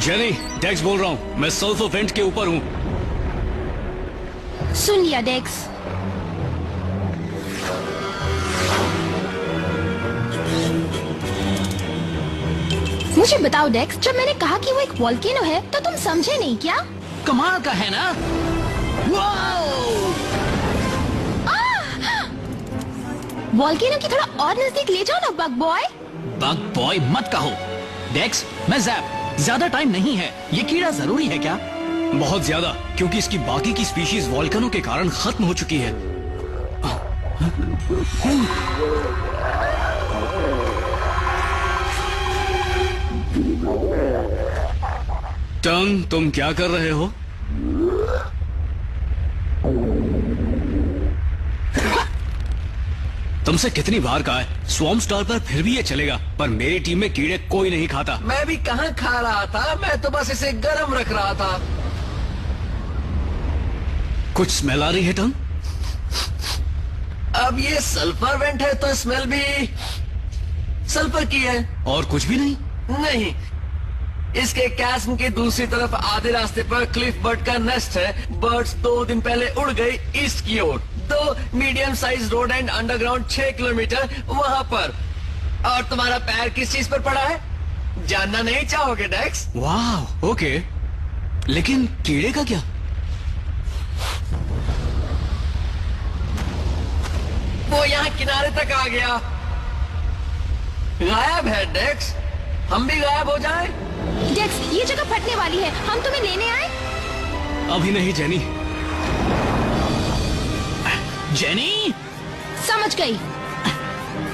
Jenny, डेक्स बोल रहा हूँ, मैं सल्फर वेंट के ऊपर हूँ। सुन लिया डेक्स। मुझे बताओ डेक्स, जब मैंने कहा कि वो एक वोल्केनो है तो तुम समझे नहीं क्या? कमाल का है ना? वोल्केनो की थोड़ा और नजदीक ले जाओ ना बग बॉय। बग बॉय मत कहो। डेक्स, मैं जैप, ज्यादा टाइम नहीं है। ये कीड़ा जरूरी है क्या? बहुत ज्यादा, क्योंकि इसकी बाकी की स्पीशीज वोल्केनो के कारण खत्म हो चुकी है। टंग, तुम क्या कर रहे हो? तुमसे कितनी बार कहा है, स्वॉर्म स्टार पर फिर भी ये चलेगा, पर मेरी टीम में कीड़े कोई नहीं खाता। मैं भी कहाँ खा रहा था, मैं तो बस इसे गर्म रख रहा था। कुछ स्मेल आ रही है टंग? अब ये सल्फर वेंट है तो स्मेल भी सल्फर की है। और कुछ भी नहीं? नहीं, इसके कैस्म की दूसरी तरफ आधे रास्ते पर क्लिफ बर्ड का नेस्ट है। बर्ड्स 2 दिन पहले उड़ गई ईस्ट की ओर। 2 medium size road and underground 6 kilometre वहां पर। और तुम्हारा पैर किस चीज पर पड़ा है, जानना नहीं चाहोगे डेक्स? वाह, ओके, लेकिन कीड़े का क्या? वो यहाँ किनारे तक आ गया। गायब है डेक्स, हम भी गायब हो जाएं? डेक्स, ये जगह फटने वाली है, हम तुम्हें लेने आए? अभी नहीं जेनी। जेनी, समझ गई।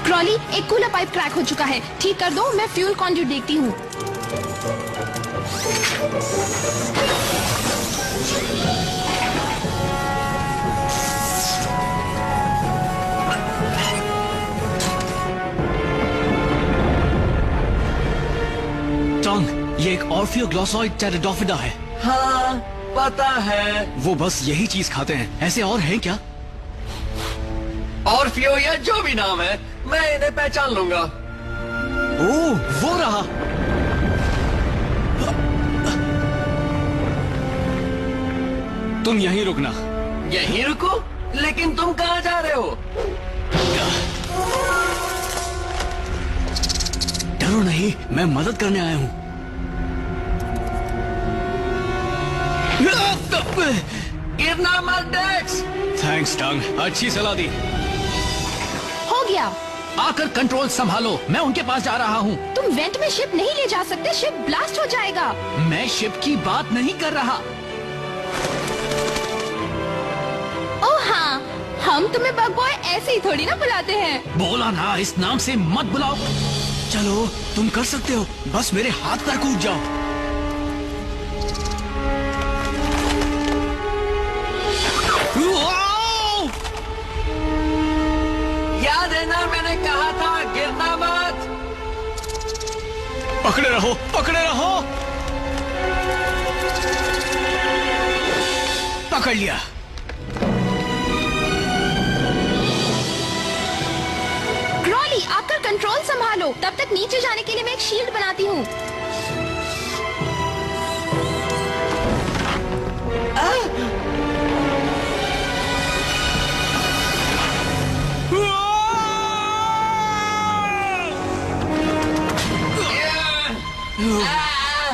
क्रॉली, एक कूलर पाइप क्रैक हो चुका है, ठीक कर दो, मैं फ्यूल कॉन्ड्यूट देखती हूँ। टंग, ये एक ऑर्फियोग्लॉसॉइड टेरिडोफिडा है। हाँ, पता है। वो बस यही चीज खाते हैं, ऐसे और हैं क्या? और फियो या जो भी नाम है, मैं इन्हें पहचान लूंगा। ओह, वो रहा। तुम यहीं रुकना। यहीं रुको? लेकिन तुम कहाँ जा रहे हो? डरो नहीं, मैं मदद करने आया हूँ। गिरना मत डेक्स। थैंक्स टंग, अच्छी सलाह दी। हो गया। आकर कंट्रोल संभालो, मैं उनके पास जा रहा हूँ। तुम वेंट में शिप नहीं ले जा सकते, शिप ब्लास्ट हो जाएगा। मैं शिप की बात नहीं कर रहा। ओह हाँ, हम तुम्हें बग बॉय ऐसे ही थोड़ी ना बुलाते हैं। बोला ना, इस नाम से मत बुलाओ। चलो, तुम कर सकते हो, बस मेरे हाथ पर कूद जाओ। याद है ना, मैंने कहा था गिरना मत। पकड़े रहो, पकड़े रहो। पकड़ लिया। क्रॉली, आकर कंट्रोल संभालो, तब तक नीचे जाने के लिए मैं एक शील्ड बनाती हूँ।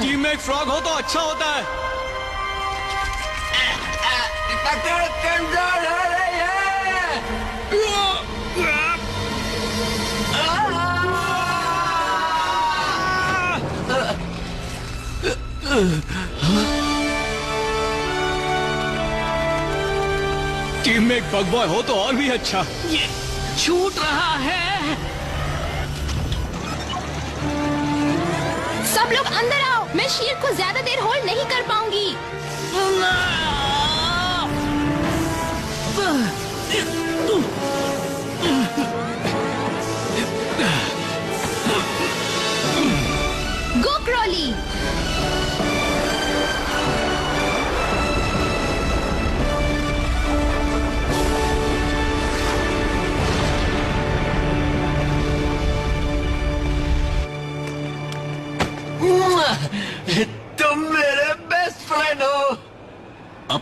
टीम में एक फ्रॉग हो तो अच्छा होता है। पकड़ कमजोर हो रही है। टीम में एक बग बॉय हो तो और भी अच्छा। ये छूट रहा है। सब लोग अंदर आओ, मैं शील्ड को ज्यादा देर होल्ड नहीं कर पाऊंगी। गो क्रॉली। तुम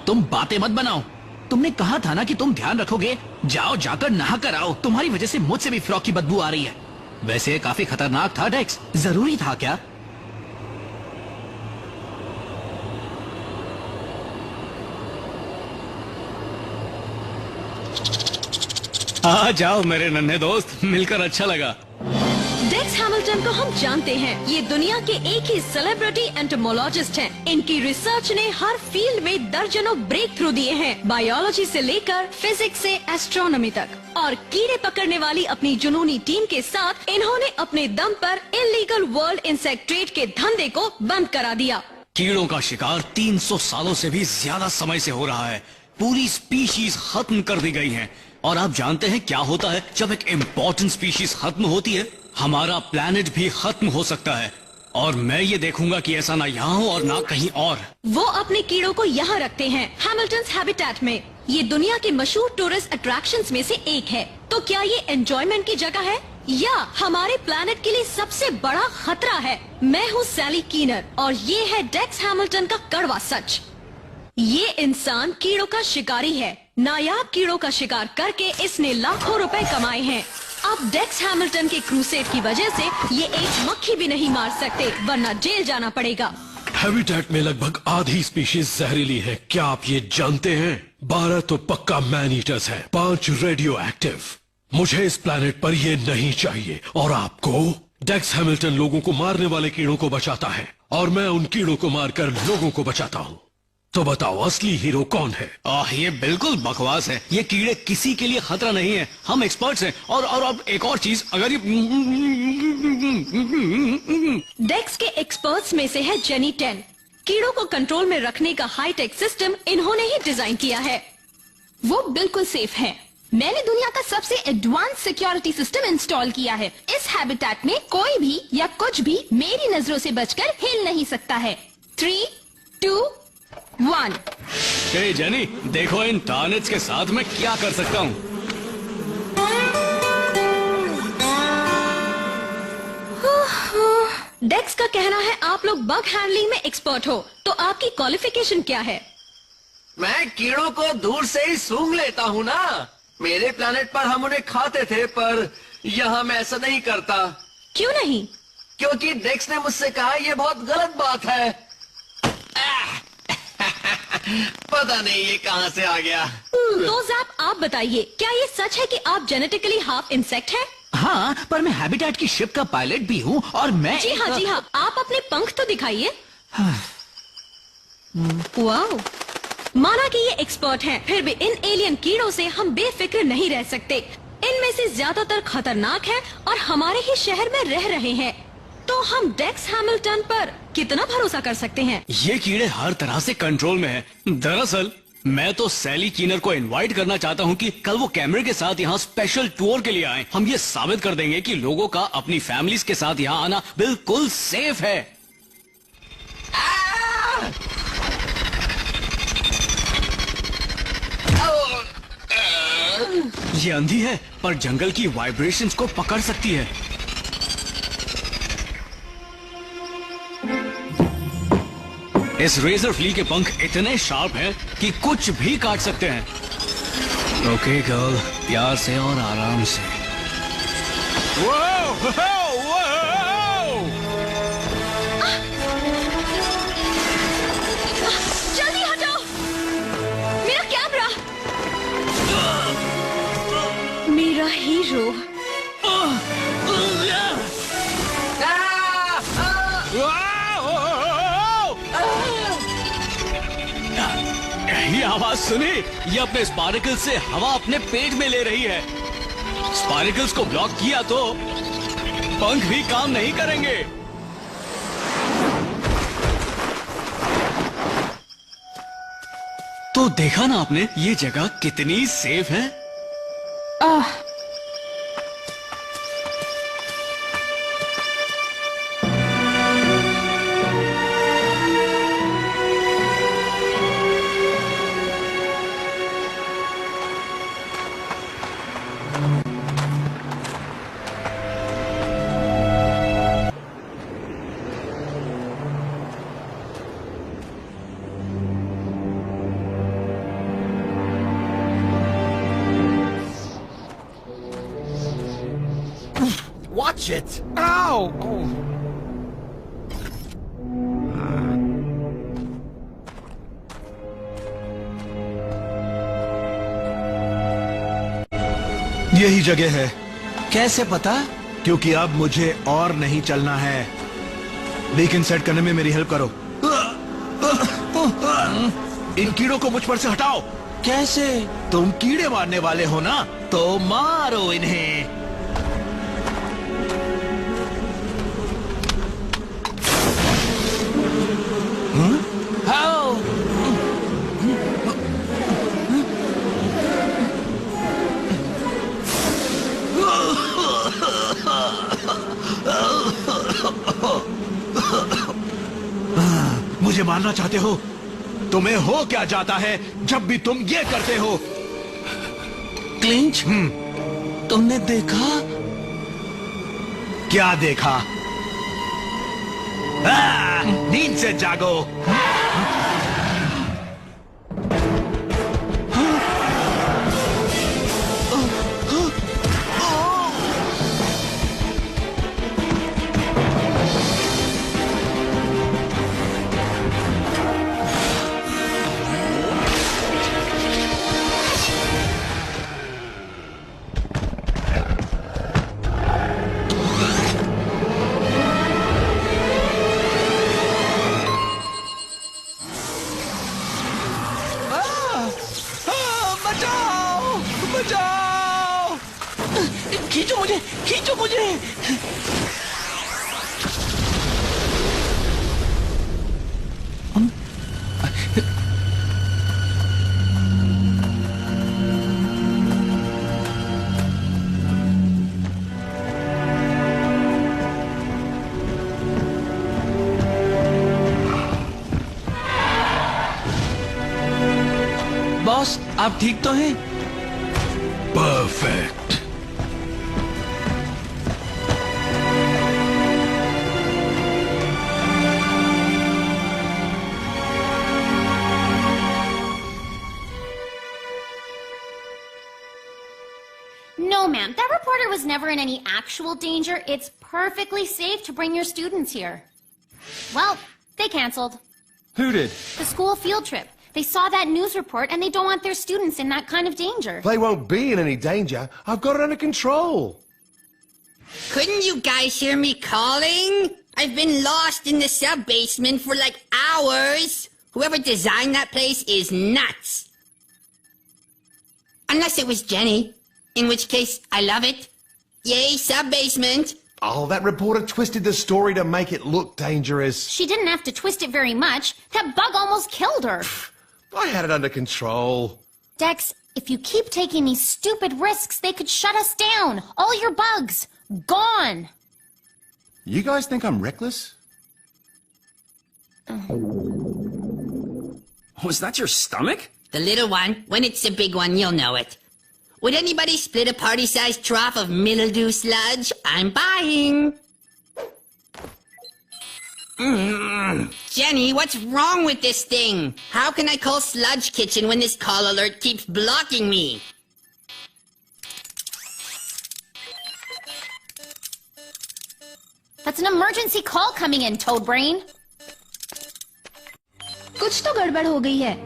तुम बातें मत बनाओ। तुमने कहा था ना कि तुम ध्यान रखोगे। जाओ जाकर नहा कर आओ। तुम्हारी वजह से मुझसे भी फ्रॉक की बदबू आ रही है। वैसे काफी खतरनाक था डेक्स, जरूरी था क्या? आ जाओ मेरे नन्हे दोस्त, मिलकर अच्छा लगा। डेक्स हैमिल्टन को हम जानते हैं। ये दुनिया के एक ही सेलिब्रिटी एंटोमोलॉजिस्ट हैं। इनकी रिसर्च ने हर फील्ड में दर्जनों ब्रेक थ्रू दिए हैं, बायोलॉजी से लेकर फिजिक्स से एस्ट्रोनॉमी तक। और कीड़े पकड़ने वाली अपनी जुनूनी टीम के साथ इन्होंने अपने दम पर इलीगल वर्ल्ड इंसेक्ट ट्रेड के धंधे को बंद करा दिया। कीड़ों का शिकार 300 सालों से भी ज्यादा समय से हो रहा है। पूरी स्पीशीज खत्म कर दी गई हैं। और आप जानते हैं क्या होता है जब एक इम्पोर्टेंट स्पीशीज खत्म होती है? हमारा प्लेनेट भी खत्म हो सकता है। और मैं ये देखूंगा कि ऐसा ना यहाँ हो और ना कहीं और। वो अपने कीड़ों को यहाँ रखते हैं, हैमिल्टन्स हैबिटेट में। ये दुनिया के मशहूर टूरिस्ट अट्रैक्शंस में से एक है। तो क्या ये एंजॉयमेंट की जगह है या हमारे प्लेनेट के लिए सबसे बड़ा खतरा है? मैं हूँ सैली कीनर और ये है डेक्स हैमिल्टन का कड़वा सच। ये इंसान कीड़ों का शिकारी है। नायाब कीड़ों का शिकार करके इसने लाखों रुपए कमाए हैं। अब डेक्स हैमिल्टन के क्रूसेड की वजह से ये एक मक्खी भी नहीं मार सकते, वरना जेल जाना पड़ेगा। हैबिटेट में लगभग आधी स्पीशीज जहरीली है। क्या आप ये जानते हैं? 12 तो पक्का मैन ईटर्स हैं, 5 रेडियो एक्टिव। मुझे इस प्लेनेट पर ये नहीं चाहिए। और आपको? डेक्स हैमिल्टन लोगों को मारने वाले कीड़ों को बचाता है और मैं उन कीड़ों को मारकर लोगों को बचाता हूँ। तो बताओ असली हीरो कौन है? ये बिल्कुल बकवास है। ये कीड़े किसी के लिए खतरा नहीं है। हम एक्सपर्ट्स हैं। और अब एक और चीज, अगर ये डेक्स के एक्सपर्ट्स में से है जेनी 10। कीड़ों को कंट्रोल में रखने का हाईटेक सिस्टम इन्होंने ही डिजाइन किया है। वो बिल्कुल सेफ है। मैंने दुनिया का सबसे एडवांस सिक्योरिटी सिस्टम इंस्टॉल किया है। इस हैबिटेट में कोई भी या कुछ भी मेरी नजरों से बचकर हिल नहीं सकता है। 3, 2, 1। हे जेनी, देखो इन टार्नेट्स के साथ मैं क्या कर सकता हूँ। डेक्स का कहना है आप लोग बग हैंडलिंग में एक्सपर्ट हो, तो आपकी क्वालिफिकेशन क्या है? मैं कीड़ों को दूर से ही सूंघ लेता हूँ ना। मेरे प्लेनेट पर हम उन्हें खाते थे, पर यहाँ मैं ऐसा नहीं करता। क्यों नहीं? क्योंकि डेक्स ने मुझसे कहा यह बहुत गलत बात है। पता नहीं ये कहाँ से आ गया। तो ज़ैप आप बताइए, क्या ये सच है कि आप जेनेटिकली हाफ इंसेक्ट हैं? हाँ, पर मैं हैबिटेट की शिप का पायलट भी हूँ और मैं जी हाँ जी हाँ, आप अपने पंख तो दिखाइए। वाओ, माना कि ये एक्सपर्ट हैं, फिर भी इन एलियन कीड़ों से हम बेफिक्र नहीं रह सकते। इनमें से ज्यादातर खतरनाक हैं और हमारे ही शहर में रह रहे हैं। तो हम डेक्स हैमिल्टन पर कितना भरोसा कर सकते हैं? ये कीड़े हर तरह से कंट्रोल में हैं। दरअसल मैं तो सैली कीनर को इनवाइट करना चाहता हूँ कि कल वो कैमरे के साथ यहाँ स्पेशल टूर के लिए आए। हम ये साबित कर देंगे कि लोगों का अपनी फैमिलीज के साथ यहाँ आना बिल्कुल सेफ है। ये अंधी है, पर जंगल की वाइब्रेशंस को पकड़ सकती है। इस रेजर फ्ली के पंख इतने शार्प हैं कि कुछ भी काट सकते हैं। ओके गर्ल, प्यार से और आराम से। जल्दी हटाओ मेरा कैमरा। मेरा हीरो। ये आवाज सुनी? ये अपने स्पार्कल्स से हवा अपने पेट में ले रही है। स्पार्कल्स को ब्लॉक किया तो पंख भी काम नहीं करेंगे। तो देखा ना आपने, ये जगह कितनी सेफ है। Watch it! Ow! यही जगह है। कैसे पता? क्योंकि अब मुझे और नहीं चलना है। बीकन सेट करने में मेरी हेल्प करो। इन कीड़ों को मुझ पर से हटाओ। कैसे? तुम कीड़े मारने वाले हो ना, तो मारो इन्हें। मुझे मारना चाहते हो? तुम्हें हो क्या जाता है जब भी तुम ये करते हो? क्लिंच, तुमने देखा? क्या देखा? नींद से जागो। खींचो मुझे, खींचो मुझे। बॉस, आप ठीक तो हैं? Perfect. No, ma'am. That reporter was never in any actual danger. It's perfectly safe to bring your students here. Well, they canceled. Who did? The school field trip. They saw that news report and they don't want their students in that kind of danger. They won't be in any danger. I've got it under control. Couldn't you guys hear me calling? I've been lost in the sub-basement for like hours. Whoever designed that place is nuts. Unless it was Jenny. In which case, I love it. Yay, sub-basement. Oh, that reporter twisted the story to make it look dangerous. She didn't have to twist it very much. That bug almost killed her. I had it under control. Dex, if you keep taking these stupid risks, they could shut us down. All your bugs. Gone. You guys think I'm reckless? Was that your stomach? The little one. When it's the big one, you'll know it. Would anybody split a party-sized trough of mildew sludge? I'm buying. Jenny, what's wrong with this thing? How can I call Sludge Kitchen when this call alert keeps blocking me? That's an emergency call coming in, Toad Brain. कुछ तो गड़बड़ हो गई है।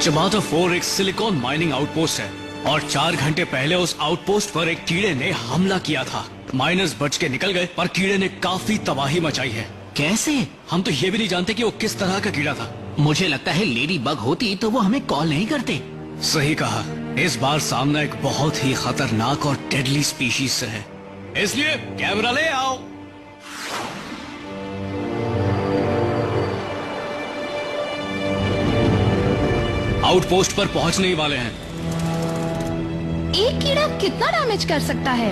टमाटर 4 एक silicon mining outpost है और 4 घंटे पहले उस आउटपोस्ट पर एक कीड़े ने हमला किया था। माइनर्स बच के निकल गए पर कीड़े ने काफी तबाही मचाई है। कैसे? हम तो ये भी नहीं जानते कि वो किस तरह का कीड़ा था। मुझे लगता है लेडी बग होती तो वो हमें कॉल नहीं करते। सही कहा। इस बार सामना एक बहुत ही खतरनाक और डेडली स्पीशीज से है, इसलिए कैमरा ले आओ। आउटपोस्ट पर पहुंचने ही वाले हैं। एक कीड़ा कितना डैमेज कर सकता है?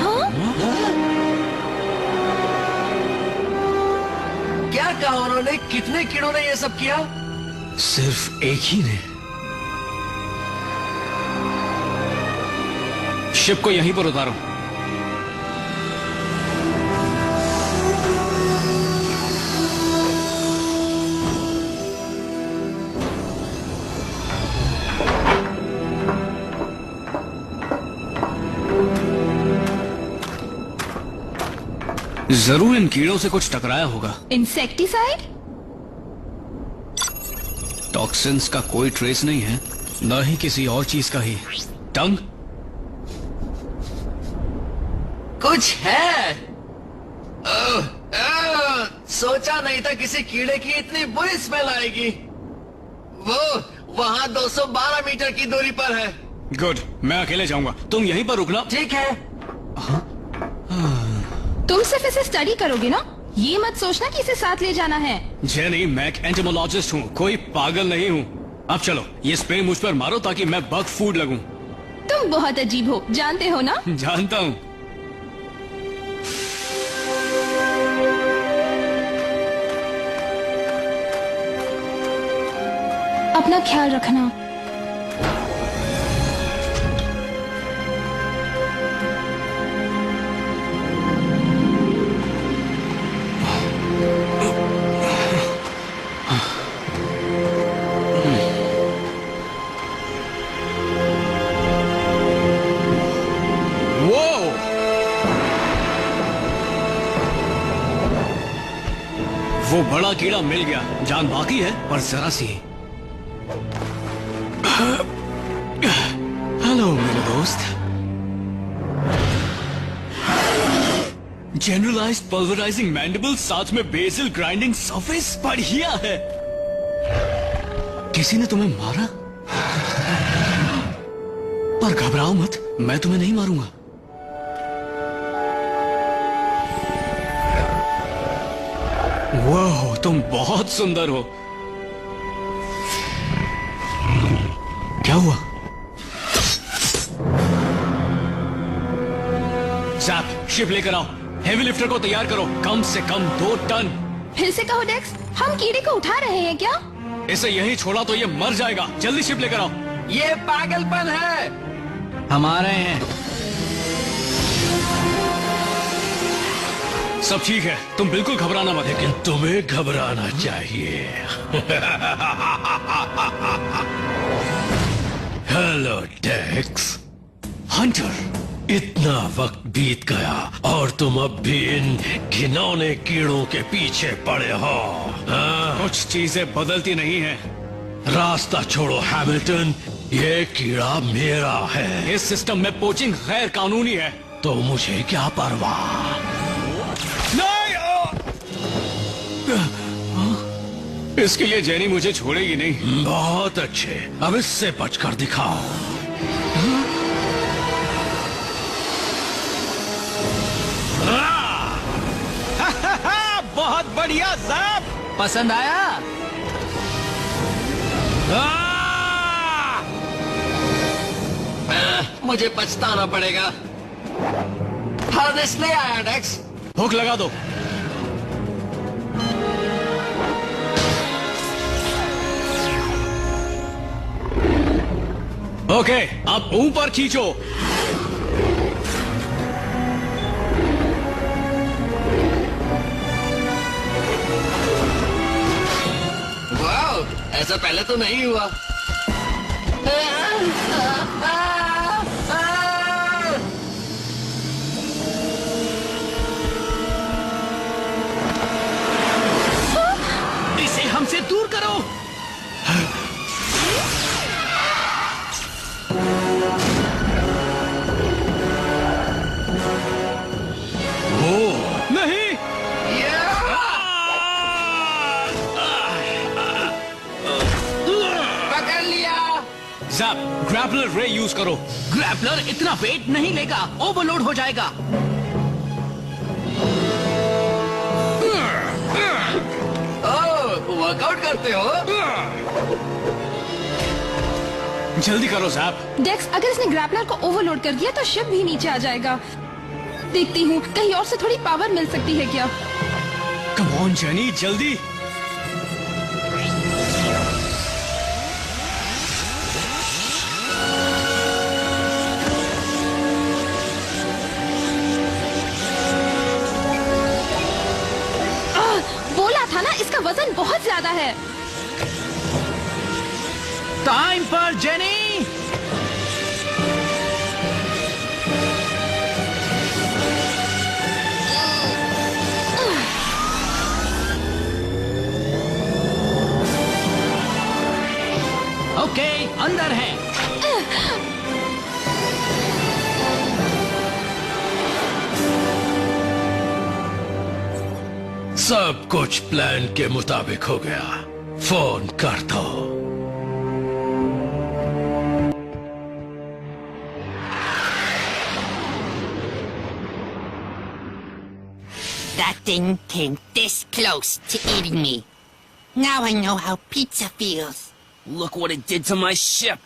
हाँ? क्या कहा उन्होंने? कितने कीड़ों ने ये सब किया? सिर्फ एक ही ने। शिप को यहीं पर उतारो। जरूर इन कीड़ों से कुछ टकराया होगा। इंसेक्टिसाइड? टॉक्सिन्स का कोई ट्रेस नहीं है, न ही किसी और चीज का ही। टंग? कुछ है। सोचा नहीं था किसी कीड़े की इतनी बुरी स्मेल आएगी। वो वहाँ 212 मीटर की दूरी पर है। गुड, मैं अकेले जाऊंगा, तुम यहीं पर रुकना। ठीक है। तुम सिर्फ इसे स्टडी करोगे ना? ये मत सोचना कि इसे साथ ले जाना है। जेनी, मैं एक एंटोमोलॉजिस्ट हूँ, कोई पागल नहीं हूँ। अब चलो, ये स्प्रे मुझ पर मारो ताकि मैं बग फूड लगूं। तुम बहुत अजीब हो, जानते हो ना? जानता हूँ। अपना ख्याल रखना। वो बड़ा कीड़ा मिल गया, जान बाकी है पर जरा सी। हेलो मेरे दोस्त। जनरलाइज्ड पल्वराइजिंग मैंडिबल साथ में बेसल ग्राइंडिंग सरफेस, बढ़िया है। किसी ने तुम्हें मारा? पर घबराओ मत, मैं तुम्हें नहीं मारूंगा। वाह, तुम बहुत सुंदर हो। क्या हुआ? जैप, शिप लेकर आओ। हेवी लिफ्टर को तैयार करो, कम से कम 2 टन। फिर से कहो डेक्स, हम कीड़े को उठा रहे हैं क्या? इसे यहीं छोड़ा तो ये मर जाएगा। जल्दी शिप लेकर आओ। ये पागलपन है। हम आ रहे हैं। सब ठीक है, तुम बिल्कुल घबराना मत। लेकिन तुम्हें घबराना चाहिए। हेलो डेक्स। हंटर, इतना वक्त बीत गया और तुम अब भी इन घिनौने कीड़ों के पीछे पड़े हो। हाँ? कुछ चीजें बदलती नहीं हैं। रास्ता छोड़ो हैमिल्टन, ये कीड़ा मेरा है। इस सिस्टम में पोचिंग गैर कानूनी है। तो मुझे क्या परवाह। इसके लिए जेनी मुझे छोड़ेगी नहीं। बहुत अच्छे, अब इससे बचकर दिखाओ। बहुत बढ़िया साहब, पसंद आया? मुझे पछताना पड़ेगा। हार्नेस ले आया डेक्स। हुक लगा दो। ओके, अब ऊपर खींचो। वाह, ऐसा पहले तो नहीं हुआ। इसे हमसे दूर करो। नहीं, पकड़ लिया। जैप, ग्रैपलर रे यूज करो। ग्रैपलर इतना वेट नहीं लेगा, ओवरलोड हो जाएगा। वर्कआउट करते हो? जल्दी करो जैप। डेक्स, अगर इसने ग्रैपलर को ओवरलोड कर दिया तो शिप भी नीचे आ जाएगा। देखती हूँ कहीं और से थोड़ी पावर मिल सकती है क्या। कम ऑन जेनी, जल्दी। बोला था ना, इसका वजन बहुत ज्यादा है। टाइम पर जेनी। सब कुछ प्लान के मुताबिक हो गया। फोन कर दो। That thing came this close to eating me. Now I know how pizza feels. Look what it did to my ship.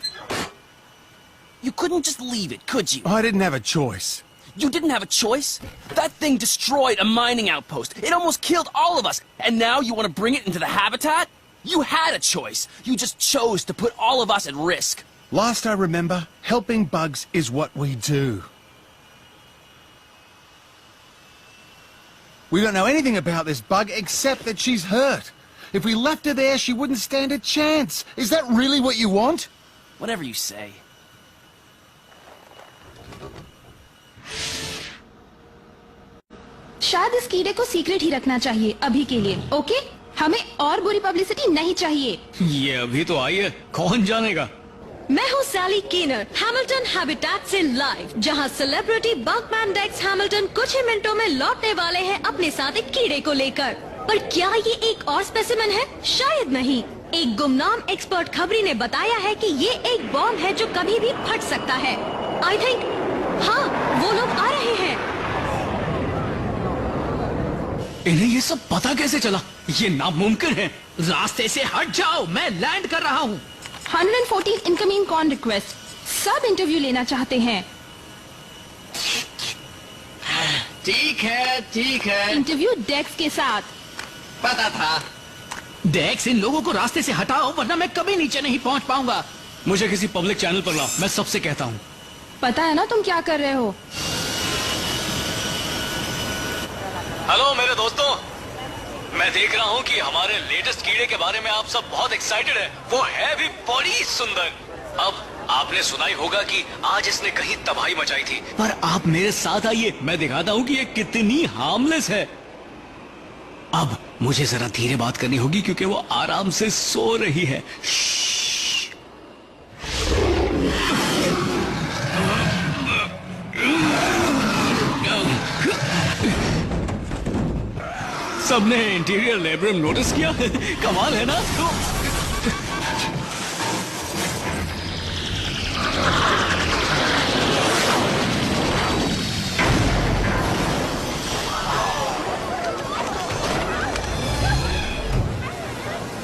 You couldn't just leave it, could you? I didn't have a choice. You didn't have a choice? That thing destroyed a mining outpost. It almost killed all of us. And now you want to bring it into the habitat? You had a choice. You just chose to put all of us at risk. Last I remember, helping bugs is what we do. We don't know anything about this bug except that she's hurt. If we left her there, she wouldn't stand a chance. Is that really what you want? Whatever you say. शायद इस कीड़े को secret ही रखना चाहिए अभी के लिए। Okay, हमें और बुरी पब्लिसिटी नहीं चाहिए। ये अभी तो आई है, कौन जानेगा। मैं हूँ सैली कीनर, हैमिल्टन हैबिटेट से लाइव, जहाँ सेलिब्रिटी बगमैन डेक्स हैमिल्टन कुछ ही मिनटों में लौटने वाले हैं अपने साथ एक कीड़े को लेकर। पर क्या ये एक और स्पेसिमेन है? शायद नहीं। एक गुमनाम एक्सपर्ट खबरी ने बताया है कि ये एक बॉम्ब है जो कभी भी फट सकता है। आई थिंक हाँ, वो लोग आ रहे हैं। इन्हें ये सब पता कैसे चला? ये नामुमकिन है। रास्ते से हट जाओ, मैं लैंड कर रहा हूँ। 114 इनकमिंग कॉल रिक्वेस्ट। सब इंटरव्यू लेना चाहते हैं। ठीक है। इंटरव्यू डेक्स के साथ। पता था। डेक्स, इन लोगों को रास्ते से हटाओ वरना मैं कभी नीचे नहीं पहुंच पाऊंगा। मुझे किसी पब्लिक चैनल पर लाओ, मैं सबसे कहता हूँ। पता है ना तुम क्या कर रहे हो? हेलो मेरे दोस्तों, मैं देख रहा हूँ कि हमारे लेटेस्ट कीड़े के बारे में आप सब बहुत एक्साइटेड है। वो है भी बड़ी सुंदर। अब आपने सुना ही होगा कि आज इसने कहीं तबाही मचाई थी, पर आप मेरे साथ आइए, मैं दिखाता हूँ कि ये कितनी हार्मलेस है। अब मुझे जरा धीरे बात करनी होगी क्योंकि वो आराम से सो रही है। सबने इंटीरियर लेबरम नोटिस किया? कमाल है ना?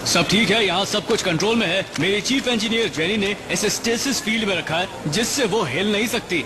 सब ठीक है, यहाँ सब कुछ कंट्रोल में है। मेरी चीफ इंजीनियर जेनी ने इसे स्टेसिस फील्ड में रखा है जिससे वो हिल नहीं सकती।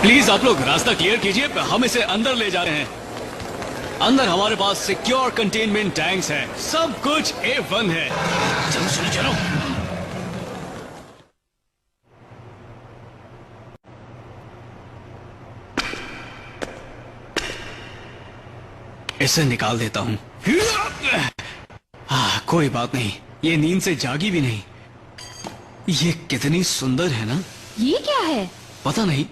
प्लीज आप लोग रास्ता क्लियर कीजिए, हम इसे अंदर ले जा रहे हैं। अंदर हमारे पास सिक्योर कंटेनमेंट टैंक्स हैं, सब कुछ A1 है। चलो चलो चलो। इसे निकाल देता हूँ। कोई बात नहीं, ये नींद से जागी भी नहीं। ये कितनी सुंदर है ना? ये क्या है? पता नहीं,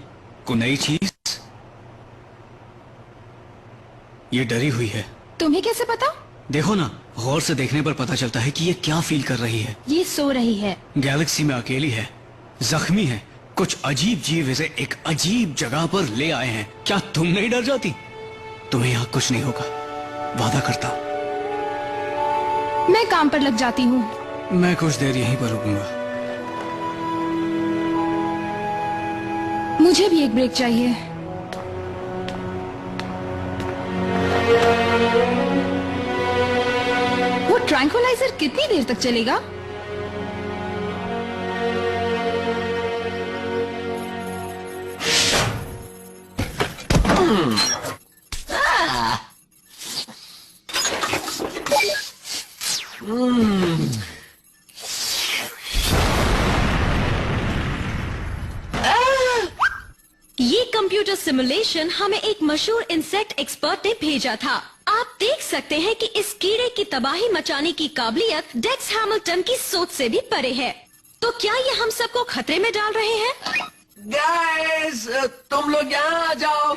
कोई नई चीज। ये डरी हुई है। तुम्हें कैसे पता? देखो ना, गौर से देखने पर पता चलता है कि ये क्या फील कर रही है। ये सो रही है। गैलेक्सी में अकेली है, जख्मी है। कुछ अजीब जीव इसे एक अजीब जगह पर ले आए हैं। क्या तुम नहीं डर जाती? तुम्हें यहाँ कुछ नहीं होगा, वादा करता हूँ। मैं काम पर लग जाती हूँ। मैं कुछ देर यहीं पर रुकूंगा। मुझे भी एक ब्रेक चाहिए। वो ट्रैंक्विलाइजर कितनी देर तक चलेगा? ये कंप्यूटर सिमुलेशन हमें एक मशहूर इंसेक्ट एक्सपर्ट ने भेजा था। आप देख सकते हैं कि इस कीड़े की तबाही मचाने की काबिलियत डेक्स हैमिल्टन की सोच से भी परे है। तो क्या ये हम सबको खतरे में डाल रहे हैं? गाइस, तुम लोग यहाँ आ जाओ।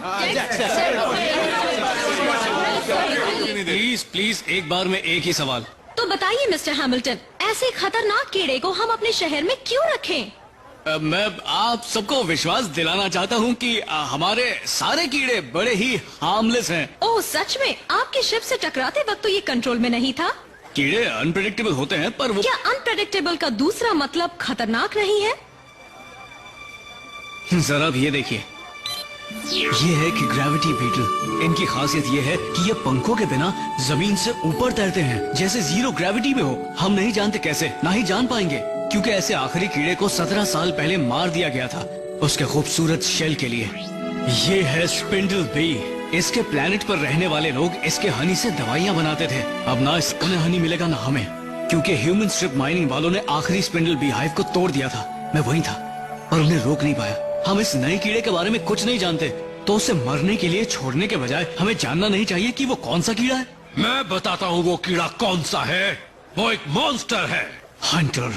प्लीज प्लीज, एक बार में एक ही सवाल। तो बताइए मिस्टर हैमिल्टन, ऐसे खतरनाक कीड़े को हम अपने शहर में क्यों रखें? मैं आप सबको विश्वास दिलाना चाहता हूँ कि हमारे सारे कीड़े बड़े ही हार्मलेस हैं। ओह सच में? आपके शिप से टकराते वक्त तो ये कंट्रोल में नहीं था। कीड़े अनप्रेडिक्टेबल होते हैं, पर वो क्या अनप्रेडिक्टेबल का दूसरा मतलब खतरनाक नहीं है? जरा भी ये देखिए, ये है कि ग्रेविटी बीटल। इनकी खासियत ये है कि ये पंखों के बिना जमीन से ऊपर तैरते हैं, जैसे जीरो ग्रेविटी में हो। हम नहीं जानते कैसे, ना ही जान पाएंगे, क्योंकि ऐसे आखिरी कीड़े को 17 साल पहले मार दिया गया था उसके खूबसूरत शेल के लिए। ये है स्पिंडल बी। इसके प्लेनेट पर रहने वाले लोग इसके हनी से दवाइयाँ बनाते थे। अब ना इसमें हनी मिलेगा ना हमें, क्योंकि ह्यूमन स्ट्रिप माइनिंग वालों ने आखिरी स्पिंडल बी हाइव को तोड़ दिया था। मैं वहीं था और उन्हें रोक नहीं पाया। हम इस नए कीड़े के बारे में कुछ नहीं जानते, तो उसे मरने के लिए छोड़ने के बजाय हमें जानना नहीं चाहिए कि वो कौन सा कीड़ा है? मैं बताता हूँ वो कीड़ा कौन सा है। वो एक मॉन्स्टर है। Hunter.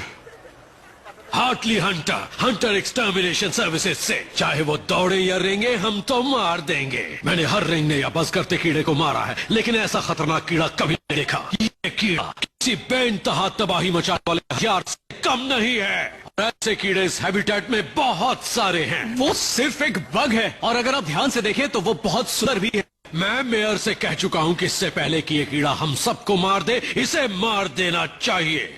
Hartley hunter, hunter extermination services से। चाहे वो दौड़े या रेंगे, हम तो मार देंगे। मैंने हर रेंगने या बस करते कीड़े को मारा है, लेकिन ऐसा खतरनाक कीड़ा कभी नहीं देखा। ये कीड़ा किसी बेइंतहा तबाही मचाने वाले हथियार से कम नहीं है। ऐसे कीड़े इस हैबिटेट में बहुत सारे हैं। वो सिर्फ एक बग है, और अगर आप ध्यान से देखें तो वो बहुत सुंदर भी है। मैं मेयर से कह चुका हूँ कि इससे पहले कि ये कीड़ा हम सबको मार दे, इसे मार देना चाहिए।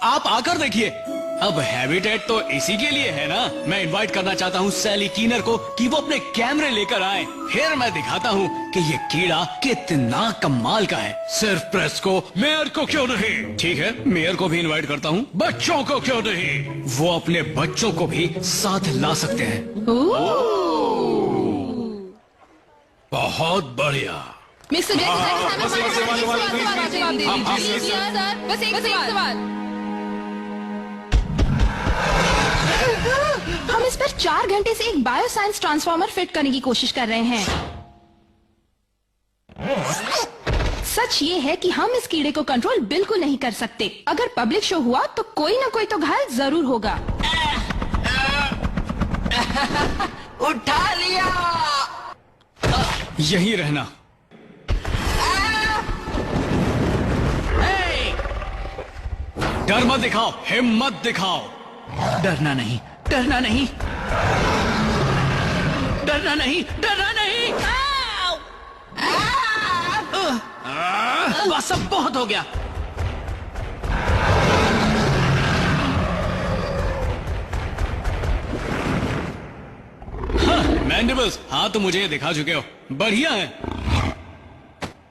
आप आकर देखिए। अब हैबिटेट तो इसी के लिए है ना। मैं इनवाइट करना चाहता हूँ सैली कीनर को कि वो अपने कैमरे लेकर आए, फिर मैं दिखाता हूँ कि ये कीड़ा कितना कमाल का है। सिर्फ प्रेस को, मेयर को क्यों नहीं? ठीक है, मेयर को भी इनवाइट करता हूँ। बच्चों को क्यों नहीं? वो अपने बच्चों को भी साथ ला सकते हैं। बहुत बढ़िया। मिस्टर जैक्सन, बस एक सवाल। हम इस पर 4 घंटे से एक बायो साइंस ट्रांसफार्मर फिट करने की कोशिश कर रहे हैं। सच ये है कि हम इस कीड़े को कंट्रोल बिल्कुल नहीं कर सकते। अगर पब्लिक शो हुआ तो कोई ना कोई तो घायल जरूर होगा। उठा लिया। यही रहना। डर मत दिखाओ, हिम्मत दिखाओ। डरना नहीं, डरना नहीं, डरना नहीं, डरना नहीं। बस अब बहुत हो गया। मैंडिबल्स, हाँ तो मुझे ये दिखा चुके हो, बढ़िया है।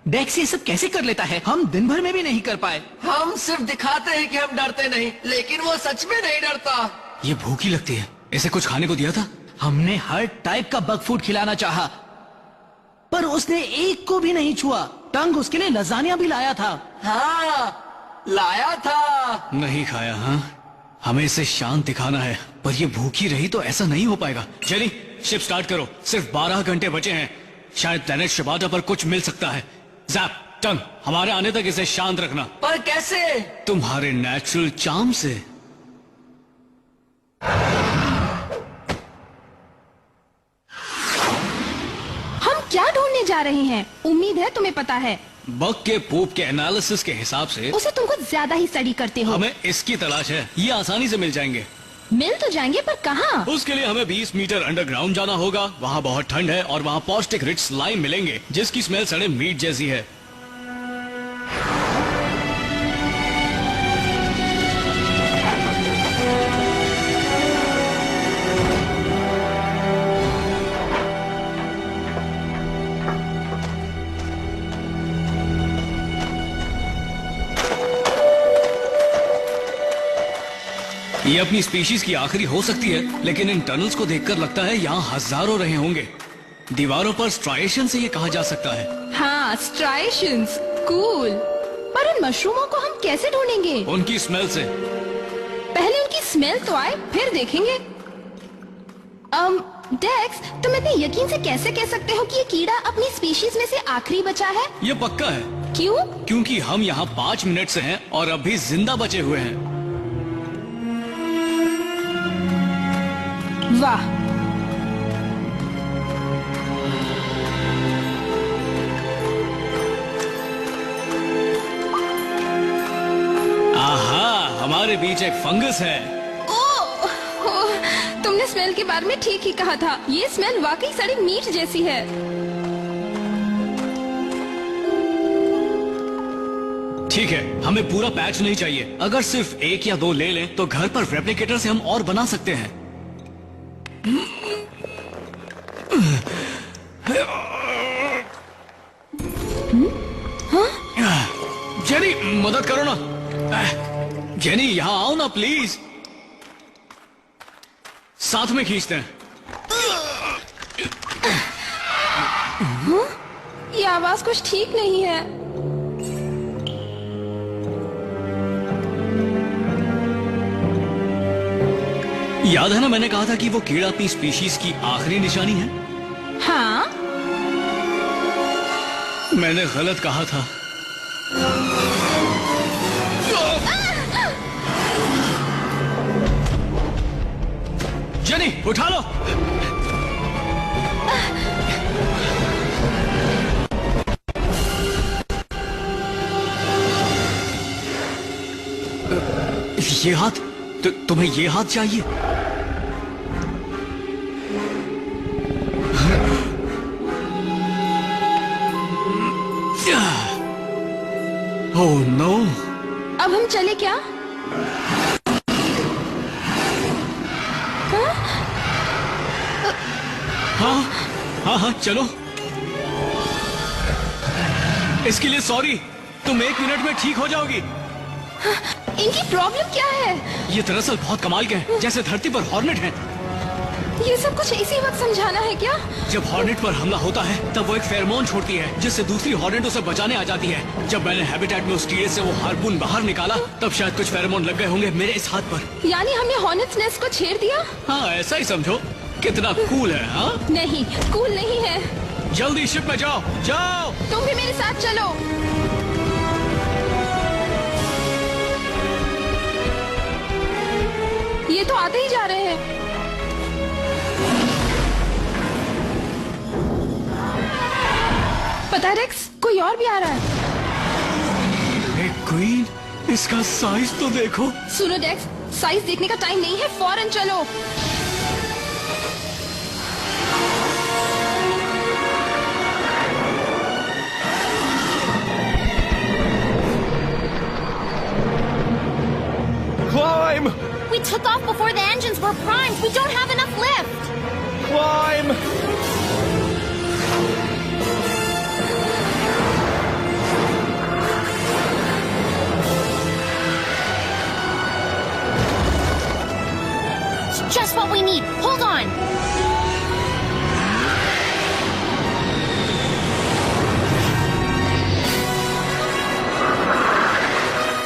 डेक्स ये सब कैसे कर लेता है? हम दिन भर में भी नहीं कर पाए। हम सिर्फ दिखाते हैं कि हम डरते नहीं, लेकिन वो सच में नहीं डरता। ये भूखी लगती है, इसे कुछ खाने को दिया था? हमने हर टाइप का बग फूड खिलाना चाहा, पर उसने एक को भी नहीं छुआ। टंग उसके लिए लजानिया भी लाया था। हाँ, लाया था। नहीं खाया। हाँ, हमें इसे शांत दिखाना है, पर ये भूखी रही तो ऐसा नहीं हो पाएगा। जेनी, शिप स्टार्ट करो। सिर्फ 12 घंटे बचे हैं। शायद प्लेनेट शबाटा पर कुछ मिल सकता है। ज़ैप, टंग, हमारे आने तक इसे शांत रखना। पर कैसे? तुम्हारे नेचुरल चार्म से। हम क्या ढूंढने जा रहे हैं? उम्मीद है तुम्हें पता है। बग के पोप के एनालिसिस के हिसाब से उसे तुम कुछ ज्यादा ही स्टडी करते हो। हमें इसकी तलाश है। ये आसानी से मिल जाएंगे। मिल तो जाएंगे, पर कहाँ? उसके लिए हमें 20 मीटर अंडरग्राउंड जाना होगा। वहाँ बहुत ठंड है और वहाँ पौष्टिक रिच स्लाइम मिलेंगे, जिसकी स्मेल सड़े मीट जैसी है। ये अपनी स्पीशीज की आखिरी हो सकती है, लेकिन इन टनल्स को देखकर लगता है यहाँ हजारों रहे होंगे। दीवारों पर स्ट्राइएशन से ये कहा जा सकता है। हाँ, स्ट्राइएशंस, कूल। पर उन मशरूमों को हम कैसे ढूंढेंगे? उनकी स्मेल से। पहले उनकी स्मेल तो आए, फिर देखेंगे। डेक्स, तुम इतने यकीन से कैसे कह सकते हो कि ये कीड़ा अपनी स्पीशीज में से आखिरी बचा है? ये पक्का है। क्यों? क्योंकि हम यहाँ 5 मिनट से हैं और अब भी जिंदा बचे हुए हैं। वाह, आहा, हमारे बीच एक फंगस है। तुमने स्मेल के बारे में ठीक ही कहा था। ये स्मेल वाकई सड़ी मीट जैसी है। ठीक है, हमें पूरा पैच नहीं चाहिए। अगर सिर्फ 1 या 2 ले लें तो घर पर रेप्लिकेटर से हम और बना सकते हैं। जेनी, मदद करो ना। जेनी, यहाँ आओ ना प्लीज। साथ में खींचते हैं। ये आवाज कुछ ठीक नहीं है। याद है ना, मैंने कहा था कि वो कीड़ा अपनी स्पीशीज की आखिरी निशानी है। हाँ, मैंने गलत कहा था। जेनी, उठा लो। ये हाथ, तुम्हें ये हाथ चाहिए? Oh no. अब हम चले क्या? हाँ, चलो। इसके लिए सॉरी। तुम 1 मिनट में ठीक हो जाओगी। इनकी प्रॉब्लम क्या है? ये दरअसल बहुत कमाल के हैं, जैसे धरती पर हॉर्नेट हैं। ये सब कुछ इसी वक्त समझाना है क्या? जब हॉर्नेट पर हमला होता है तब वो एक फेरोमोन छोड़ती है, जिससे दूसरी हॉर्नेट उसे बचाने आ जाती है। जब मैंने हैबिटेट में उस कीड़े से वो हार्पून बाहर निकाला तब शायद कुछ फेरोमोन लग गए होंगे मेरे इस हाथ पर। यानी हमने हॉर्नेट्स नेस्ट को छेड़ दिया? हाँ, ऐसा ही समझो। कितना कूल है। हाँ, नहीं, कूल नहीं है। जल्दी शिप में जाओ, जाओ। तुम भी मेरे साथ चलो। ये तो आते ही जा रहे हैं। पता है रेक्स, कोई और भी आ रहा है। एक क्वीन, इसका साइज तो देखो। सुनो डेक्स, साइज देखने का टाइम नहीं है, फौरन चलो। Climb! We took off before the engines were primed. We don't have enough lift. Climb! It's just what we need. Hold on.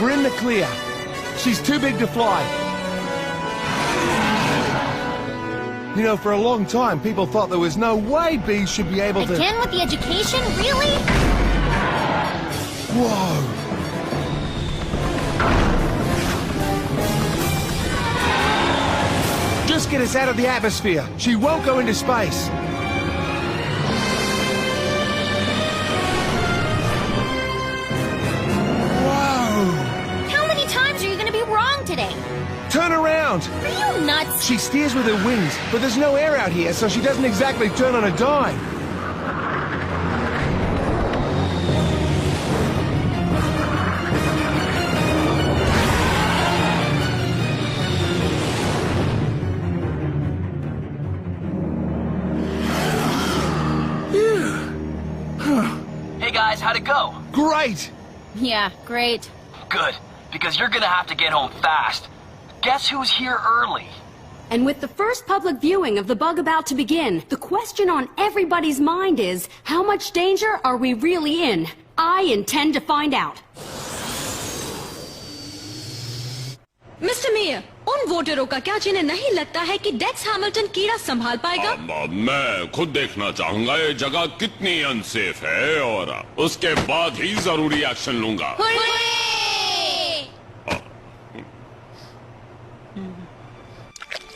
We're in the clear. She's too big to fly. You know, for a long time, people thought there was no way bees should be able to... Again with the education? Really? Whoa! Just get us out of the atmosphere. She won't go into space. Today. Turn around! Are you nuts? She steers with her wings, but there's no air out here, so she doesn't exactly turn on a dime. Hey guys, how'd it go? Great! Yeah, great. Good. Because you're gonna have to get home fast. Guess who's here early? And with the first public viewing of the bug about to begin, the question on everybody's mind is, how much danger are we really in? I intend to find out. Mister mayor, उन वोटरों का क्या जिन्हें नहीं लगता है कि डेक्स Hamilton कीड़ा संभाल पाएगा? मैं खुद देखना चाहूंगा ये जगह कितनी अनसेफ है और उसके बाद ही जरूरी एक्शन लूंगा।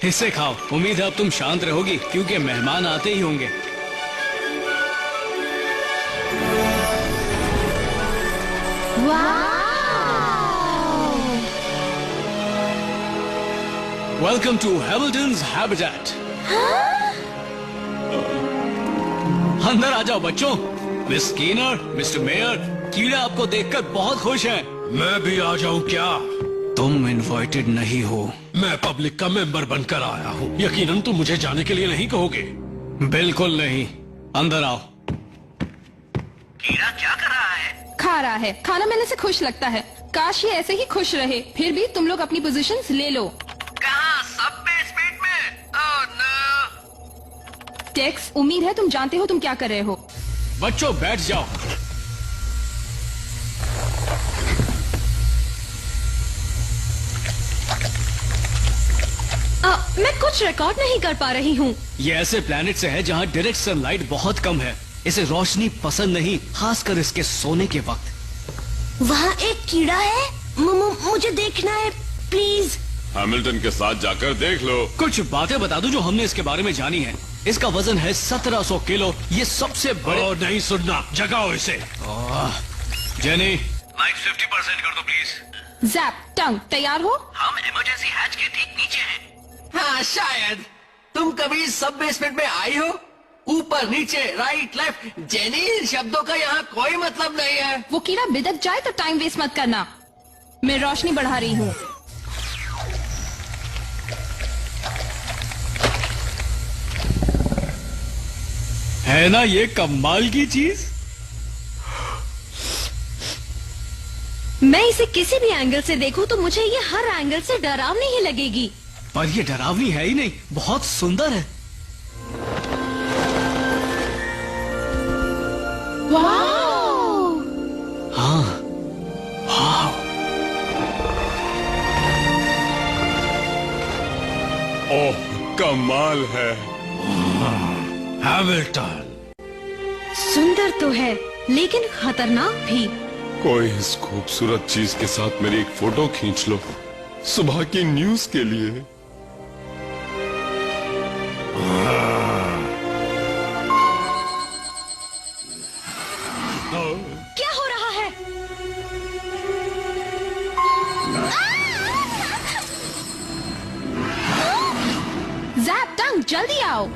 इसे खाओ। उम्मीद है अब तुम शांत रहोगी क्योंकि मेहमान आते ही होंगे। Welcome to Hamilton's habitat. अंदर आ जाओ बच्चों। मिस स्कीनर, मिस्टर मेयर, कीड़ा आपको देखकर बहुत खुश हैं। मैं भी आ जाऊं क्या? तुम इनवाइटेड नहीं हो। मैं पब्लिक का मेंबर बनकर आया हूँ। यकीनन तुम मुझे जाने के लिए नहीं कहोगे। बिल्कुल नहीं। अंदर आओ। कीड़ा क्या कर रहा है? खा रहा है। खाना मिलने से खुश लगता है। काश ये ऐसे ही खुश रहे। फिर भी तुम लोग अपनी पोजीशंस ले लो। कहाँ? सब बेसमेंट में? Oh no. टेक्स, उम्मीद है तुम जानते हो तुम क्या कर रहे हो। बच्चों बैठ जाओ। मैं कुछ रिकॉर्ड नहीं कर पा रही हूँ। ये ऐसे प्लैनेट से है जहाँ डायरेक्ट सनलाइट बहुत कम है। इसे रोशनी पसंद नहीं, खासकर इसके सोने के वक्त। वहाँ एक कीड़ा है। मुझे देखना है प्लीज। हैमिल्टन के साथ जाकर देख लो। कुछ बातें बता दूं जो हमने इसके बारे में जानी है। इसका वजन है 1700 किलो। ये सबसे बड़े। नहीं सुनना, जगाओ इसे। जेनी, लाइट 50% कर दो प्लीज। जैप, टंग, तैयार हो? हम इमरजेंसी हैच के ठीक नीचे हैं। हाँ शायद। तुम कभी सब बेसमेंट में आई हो? ऊपर नीचे राइट लेफ्ट। जेनी, इन शब्दों का यहाँ कोई मतलब नहीं है। वो कीड़ा बिदक जाए तो टाइम वेस्ट मत करना। मैं रोशनी बढ़ा रही हूँ। है ना ये कमाल की चीज? मैं इसे किसी भी एंगल से देखूं तो मुझे ये हर एंगल से डरावनी ही लगेगी। पर ये डरावनी है ही नहीं, बहुत सुंदर है। वाव! हाँ, हाँ। ओह, कमाल है। हैमिल्टन, सुंदर तो है लेकिन खतरनाक भी। कोई इस खूबसूरत चीज के साथ मेरी एक फोटो खींच लो, सुबह की न्यूज के लिए। क्या हो रहा है? जैप, टंग, जल्दी आओ।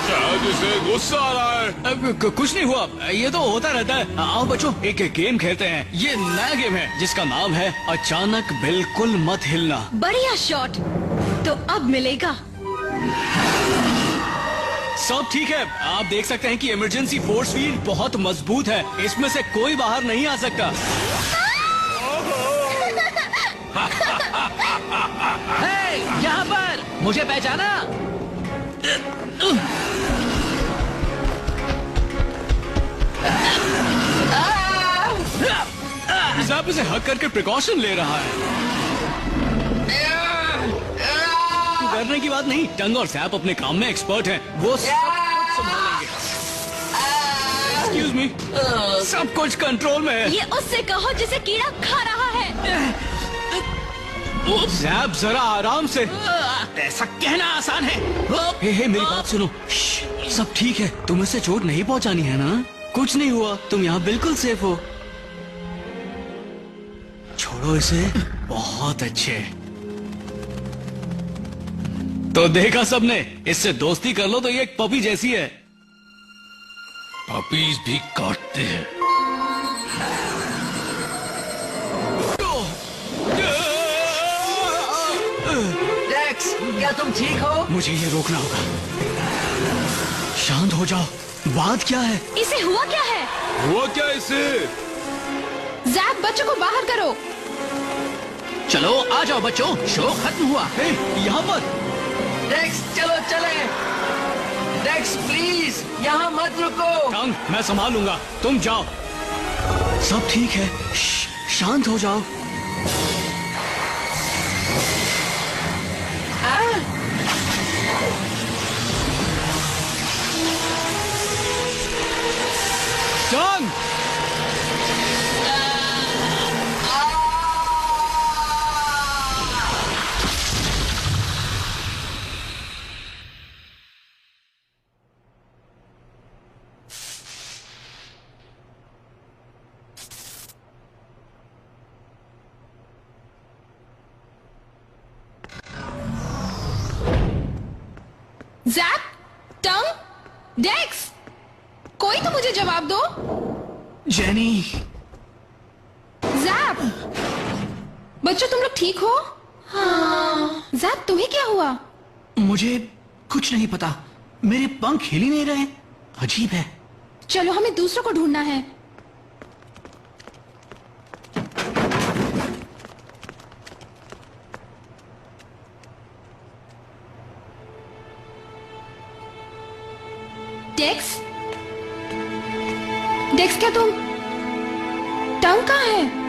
शायद इसे गुस्सा आ रहा है। कुछ नहीं हुआ, ये तो होता रहता है। आओ बच्चों, एक गेम खेलते हैं। ये नया गेम है जिसका नाम है अचानक बिल्कुल मत हिलना। बढ़िया शॉट। तो अब मिलेगा। सब ठीक है। आप देख सकते हैं कि इमरजेंसी फोर्स फील्ड बहुत मजबूत है। इसमें से कोई बाहर नहीं आ सकता। हे, यहाँ पर मुझे पहचाना? जैप इसे हक करके प्रिकॉशन ले रहा है। डरने की बात नहीं, टंग और जैप अपने काम में एक्सपर्ट हैं। वो सब कुछ संभालेंगे। एक्सक्यूज मी, सब कुछ कंट्रोल में है। ये उससे कहो जिसे कीड़ा खा रहा है। जैप जरा आराम से। ऐसा कहना आसान है। हे मेरी बात सुनो। सब ठीक है, तुम इसे चोट नहीं पहुंचानी है ना? कुछ नहीं हुआ, तुम यहाँ बिल्कुल सेफ हो। छोड़ो इसे। बहुत अच्छे। तो देखा सबने, इससे दोस्ती कर लो तो ये एक पपी जैसी है। पपीज भी काटते हैं। डेक्स, क्या तुम ठीक हो? मुझे ये रोकना होगा। शांत हो जाओ। बात क्या है? इसे हुआ क्या है? हुआ क्या इसे? जैप, बच्चों को बाहर करो। चलो आ जाओ बच्चों, शो खत्म हुआ। यहाँ पर डेक्स, चलो चले। डेक्स प्लीज, यहाँ मत रुको। टंग, मैं संभालूंगा, तुम जाओ। सब ठीक है, शांत हो जाओ। टंग, दो। जेनी। जैप, बच्चों तुम लोग ठीक हो? हाँ। जैप, तुम्हें क्या हुआ? मुझे कुछ नहीं पता, मेरे पंख हिल ही नहीं रहे। अजीब है। चलो हमें दूसरों को ढूंढना है। डेक्स, डेक्स क्या तुम? टंग कहाँ है?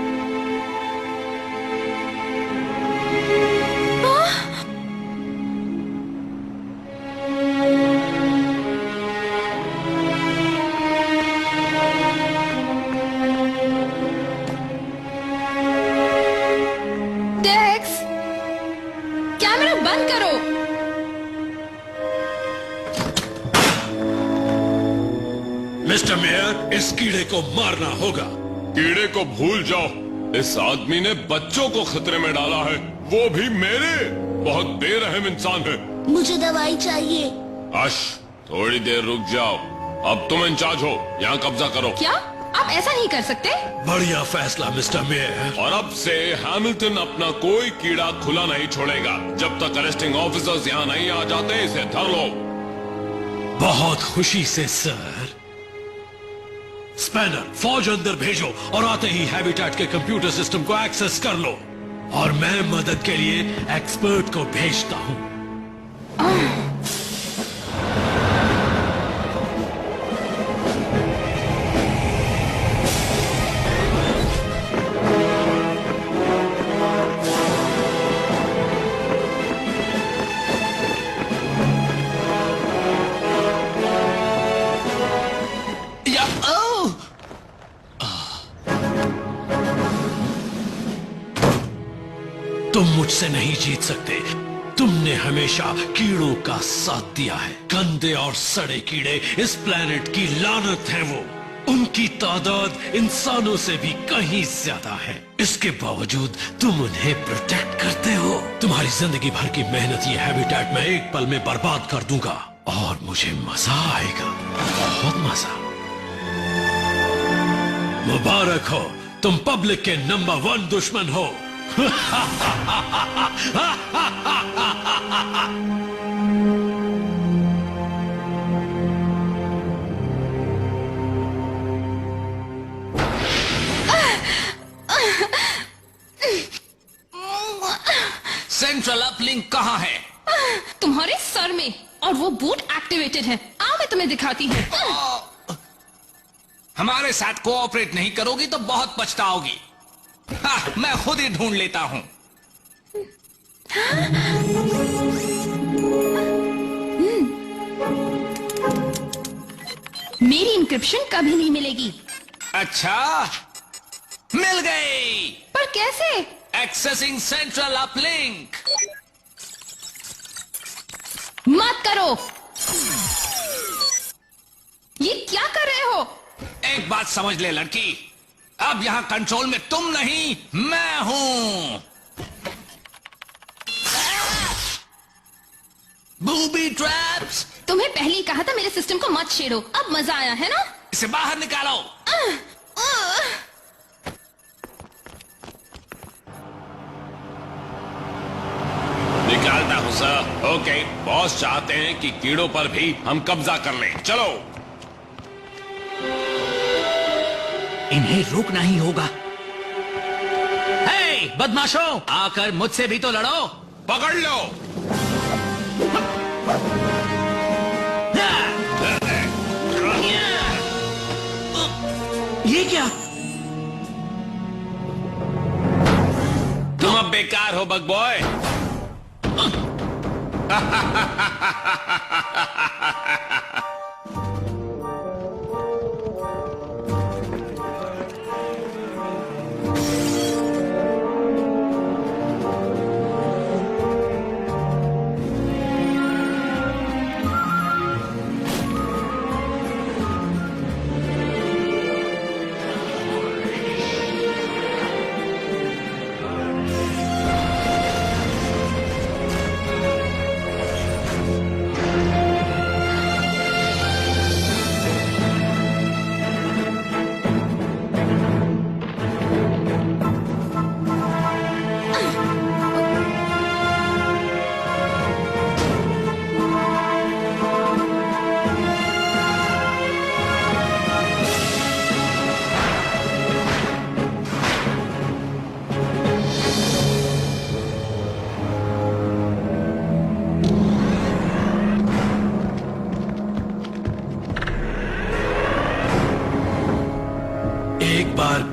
डेक्स, कैमरा बंद करो। मिस्टर मेयर, इस कीड़े को मारना होगा। कीड़े को भूल जाओ, इस आदमी ने बच्चों को खतरे में डाला है, वो भी मेरे। बहुत बेरहम इंसान है। मुझे दवाई चाहिए। अश, थोड़ी देर रुक जाओ। अब तुम इंचार्ज हो, यहाँ कब्जा करो। क्या आप ऐसा नहीं कर सकते? बढ़िया फैसला मिस्टर मेयर। और अब से हैमिल्टन अपना कोई कीड़ा खुला नहीं छोड़ेगा जब तक अरेस्टिंग ऑफिसर्स यहाँ नहीं आ जाते। इसे धर लो। बहुत खुशी से सर। स्पैनर, फौज अंदर भेजो और आते ही हैबिटेट के कंप्यूटर सिस्टम को एक्सेस कर लो। और मैं मदद के लिए एक्सपर्ट को भेजता हूँ। तुम मुझसे नहीं जीत सकते। तुमने हमेशा कीड़ों का साथ दिया है। गंदे और सड़े कीड़े इस प्लेनेट की लानत है। वो उनकी तादाद इंसानों से भी कहीं ज्यादा है। इसके बावजूद तुम उन्हें प्रोटेक्ट करते हो। तुम्हारी जिंदगी भर की मेहनत ये हैबिटेट मैं एक पल में बर्बाद कर दूंगा और मुझे मजा आएगा, बहुत मजा। मुबारक हो, तुम पब्लिक के नंबर 1 दुश्मन हो। सेंट्रल अपलिंक कहाँ है? तुम्हारे सर में, और वो बूट एक्टिवेटेड है। आओ मैं तुम्हें दिखाती हूँ। हमारे साथ कोऑपरेट नहीं करोगी तो बहुत पछताओगी। मैं खुद ही ढूंढ लेता हूँ। मेरी इंक्रिप्शन कभी नहीं मिलेगी। अच्छा, मिल गई। पर कैसे? Accessing central uplink. मत करो। ये क्या कर रहे हो? एक बात समझ ले लड़की, अब यहाँ कंट्रोल में तुम नहीं, मैं हूं। Booby traps. तुम्हें पहले ही कहा था मेरे सिस्टम को मत छेड़ो। अब मजा आया है ना? इसे बाहर निकालो। निकालता हूँ सर। ओके, बॉस चाहते हैं कि कीड़ों पर भी हम कब्जा कर लें। चलो। इन्हें रोकना ही होगा। हे बदमाशों, आकर मुझसे भी तो लड़ो। पकड़ लो। ये क्या? तुम अब बेकार हो बग बॉय।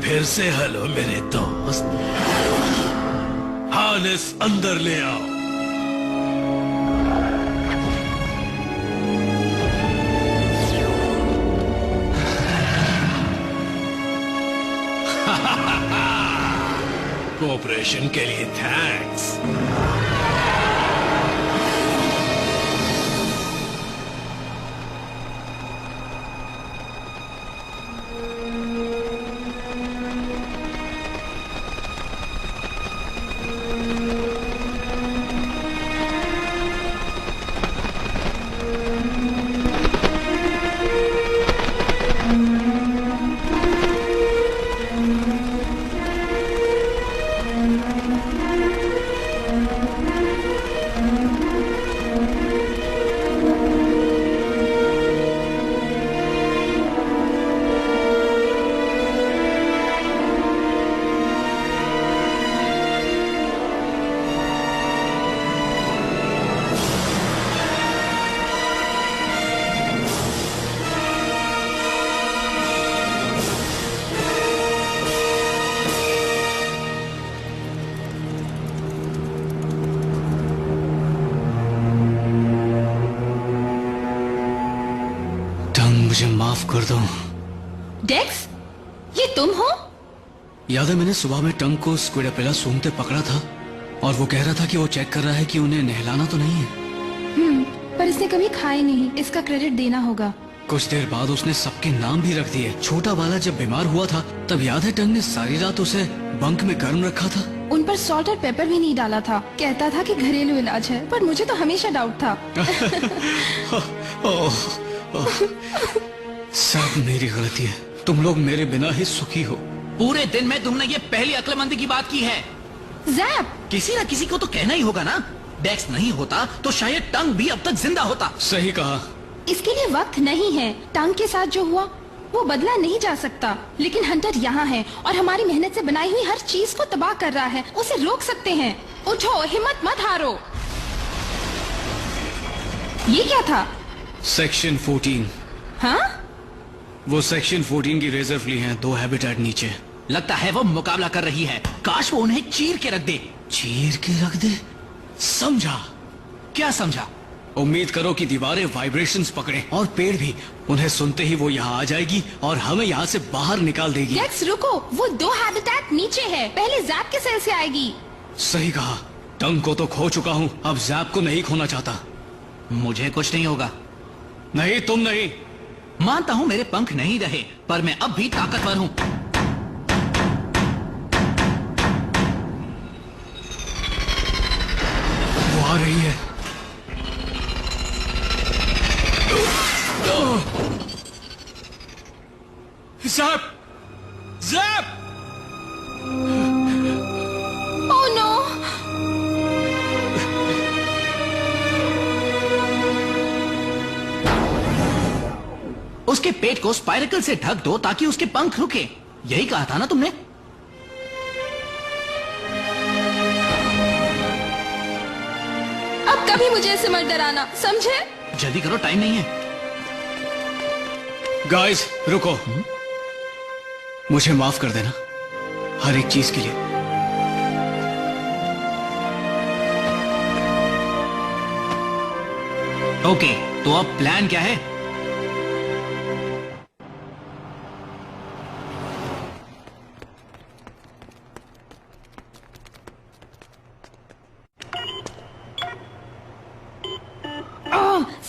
फिर से हेलो मेरे दोस्त। हार्नेस अंदर ले आओ। कोऑपरेशन के लिए थैंक्स। मुझे माफ कर दो। डेक्स, ये तुम हो? याद है मैंने सुबह में टंग को स्क्विडापिला सूंघते पकड़ा था और वो कह रहा था कि वो चेक कर रहा है कि उन्हें नहलाना तो नहीं है। पर इसने कभी खाए नहीं, इसका क्रेडिट देना होगा। कुछ देर बाद उसने सबके नाम भी रख दिए। छोटा वाला जब बीमार हुआ था तब याद है टंग ने सारी रात उसे बंक में गर्म रखा था। उन पर सॉल्ट और पेपर भी नहीं डाला था। कहता था कि घरेलू इलाज है, पर मुझे तो हमेशा डाउट था। सब मेरी गलती है। तुम लोग मेरे बिना ही सुखी हो। पूरे दिन में तुमने ये पहली अक्लमंदी की बात की है। ज़ैप, किसी न किसी को तो कहना ही होगा ना। डेक्स नहीं होता तो शायद टंग भी अब तक जिंदा होता। सही कहा। इसके लिए वक्त नहीं है। टंग के साथ जो हुआ वो बदला नहीं जा सकता, लेकिन हंटर यहाँ है और हमारी मेहनत से बनाई हुई हर चीज को तबाह कर रहा है। उसे रोक सकते हैं। उठो, हिम्मत मत हारो। ये क्या था? सेक्शन 14। हाँ? वो सेक्शन 14 की रिजर्व ली हैं, 2 हैबिटेट नीचे। लगता है वो मुकाबला कर रही है। काश वो उन्हें चीर के रख दे। चीर के रख दे? समझा? क्या समझा? उम्मीद करो कि दीवारें वाइब्रेशंस पकड़े और पेड़ भी। उन्हें सुनते ही वो यहाँ आ जाएगी और हमें यहाँ से बाहर निकाल देगी। डेक्स रुको, वो 2 हैबिटेट नीचे है। पहले ज़ैप के सेल से आएगी। सही कहा। टंग को तो खो चुका हूँ, अब ज़ैप को नहीं खोना चाहता। मुझे कुछ नहीं होगा। नहीं, तुम नहीं। मानता हूँ मेरे पंख नहीं रहे, पर मैं अब भी ताकतवर हूँ। वो आ रही है। ज़ैप! ज़ैप! Oh no! उसके पेट को स्पाइरकल से ढक दो ताकि उसके पंख रुके। यही कहा था ना तुमने? अब कभी मुझे ऐसे मत डराना, समझे? जल्दी करो, टाइम नहीं है। गाइस, रुको। मुझे माफ कर देना हर एक चीज के लिए। ओके, तो अब प्लान क्या है?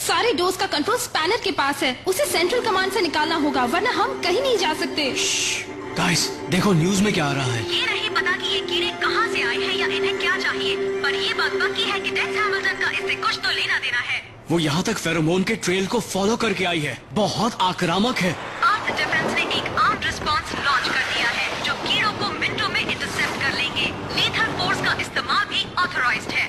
सारे डोज का कंट्रोल स्पैनर के पास है। उसे सेंट्रल कमांड से निकालना होगा, वरना हम कहीं नहीं जा सकते। गाइस, देखो न्यूज में क्या आ रहा है। ये नहीं पता कि ये कीड़े कहाँ से आए हैं या इन्हें क्या चाहिए, पर ये बात पक्की है कि डेक्स हैमिल्टन का इससे कुछ तो लेना देना है। वो यहाँ तक फेरोमोन के ट्रेल को फॉलो करके आई है। बहुत आक्रामक है। अर्थ डिफेंस ने एक आर्म्ड रिस्पांस लॉन्च कर दिया है, जो कीड़ों को मिनटों में इंटरसेप्ट कर लेंगे। लीथल फोर्स का इस्तेमाल भी ऑथराइज्ड है।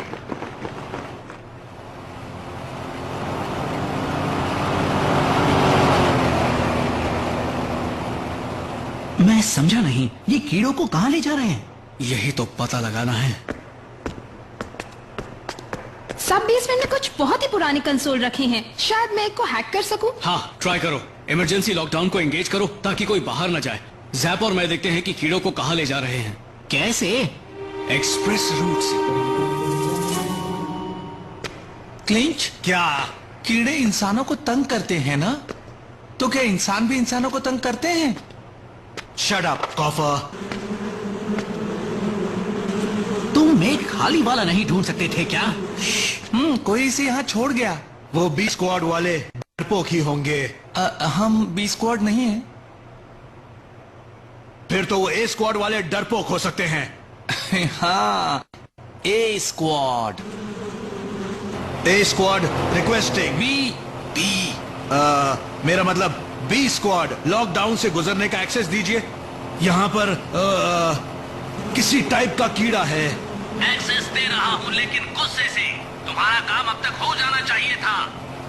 मैं समझा नहीं, ये कीड़ों को कहाँ ले जा रहे हैं? यही तो पता लगाना है। सब बेसमेंट में कुछ बहुत ही पुराने कंसोल रखे हैं। शायद मैं एक को हैक कर सकूं। हाँ, ट्राई करो। इमरजेंसी लॉकडाउन को एंगेज करो ताकि कोई बाहर न जाए। जैप और मैं देखते हैं कि कीड़ों को कहाँ ले जा रहे हैं। कैसे? एक्सप्रेस रूट से। क्लिंच, क्या कीड़े इंसानों को तंग करते हैं ना? तो क्या इंसान भी इंसानों को तंग करते हैं? Shut up coffer. तुम एक खाली वाला नहीं ढूंढ सकते थे क्या? कोई इसे यहाँ छोड़ गया। वो बी स्क्वाड वाले डरपोक ही होंगे। हम बी स्क्वाड नहीं हैं। फिर तो वो ए स्क्वाड वाले डरपोक हो सकते हैं। हाँ, ए स्क्वाड। ए स्क्वाड रिक्वेस्टिंग। बी मेरा मतलब बी स्क्वाड, लॉकडाउन से गुजरने का एक्सेस दीजिए। यहाँ पर किसी टाइप का कीड़ा है। एक्सेस दे रहा हूँ लेकिन गुस्से से। तुम्हारा काम अब तक हो जाना चाहिए था।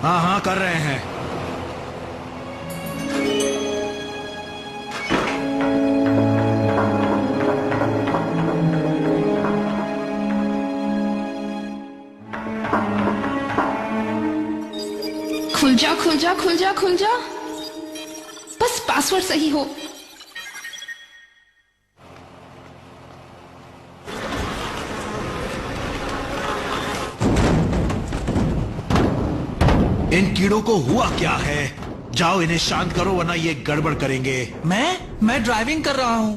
हाँ हाँ कर रहे हैं। खुल जा खुल जा खुल जा खुल जा, बस पासवर्ड सही हो। इन कीड़ों को हुआ क्या है? जाओ इन्हें शांत करो वरना ये गड़बड़ करेंगे। मैं ड्राइविंग कर रहा हूं।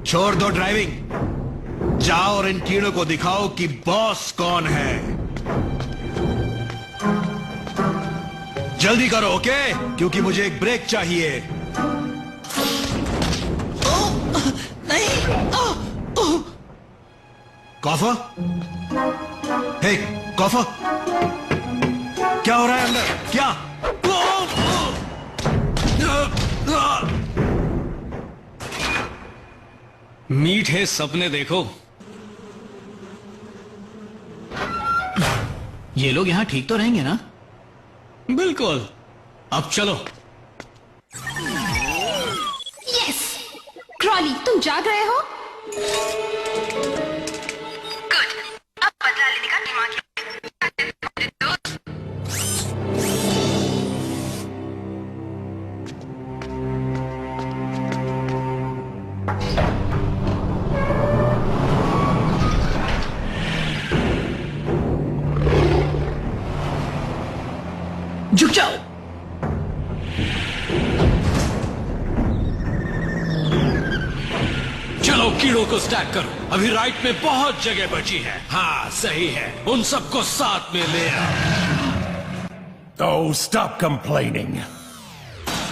छोड़ दो ड्राइविंग, जाओ और इन कीड़ों को दिखाओ कि बॉस कौन है। जल्दी करो ओके, क्योंकि मुझे एक ब्रेक चाहिए। नहीं। कॉफर, हे कॉफर, क्या हो रहा है अंदर? क्या? मीठे सपने देखो। ये लोग यहाँ ठीक तो रहेंगे ना? बिल्कुल। अब चलो। यस, क्रॉली तुम जाग रहे हो? गुड, अब बदला लेने का दिमाग है। झुक जाओ। चलो कीड़ों को स्टैक करो। अभी राइट में बहुत जगह बची है। हाँ सही है, उन सबको साथ में ले आओ। Oh, stop complaining.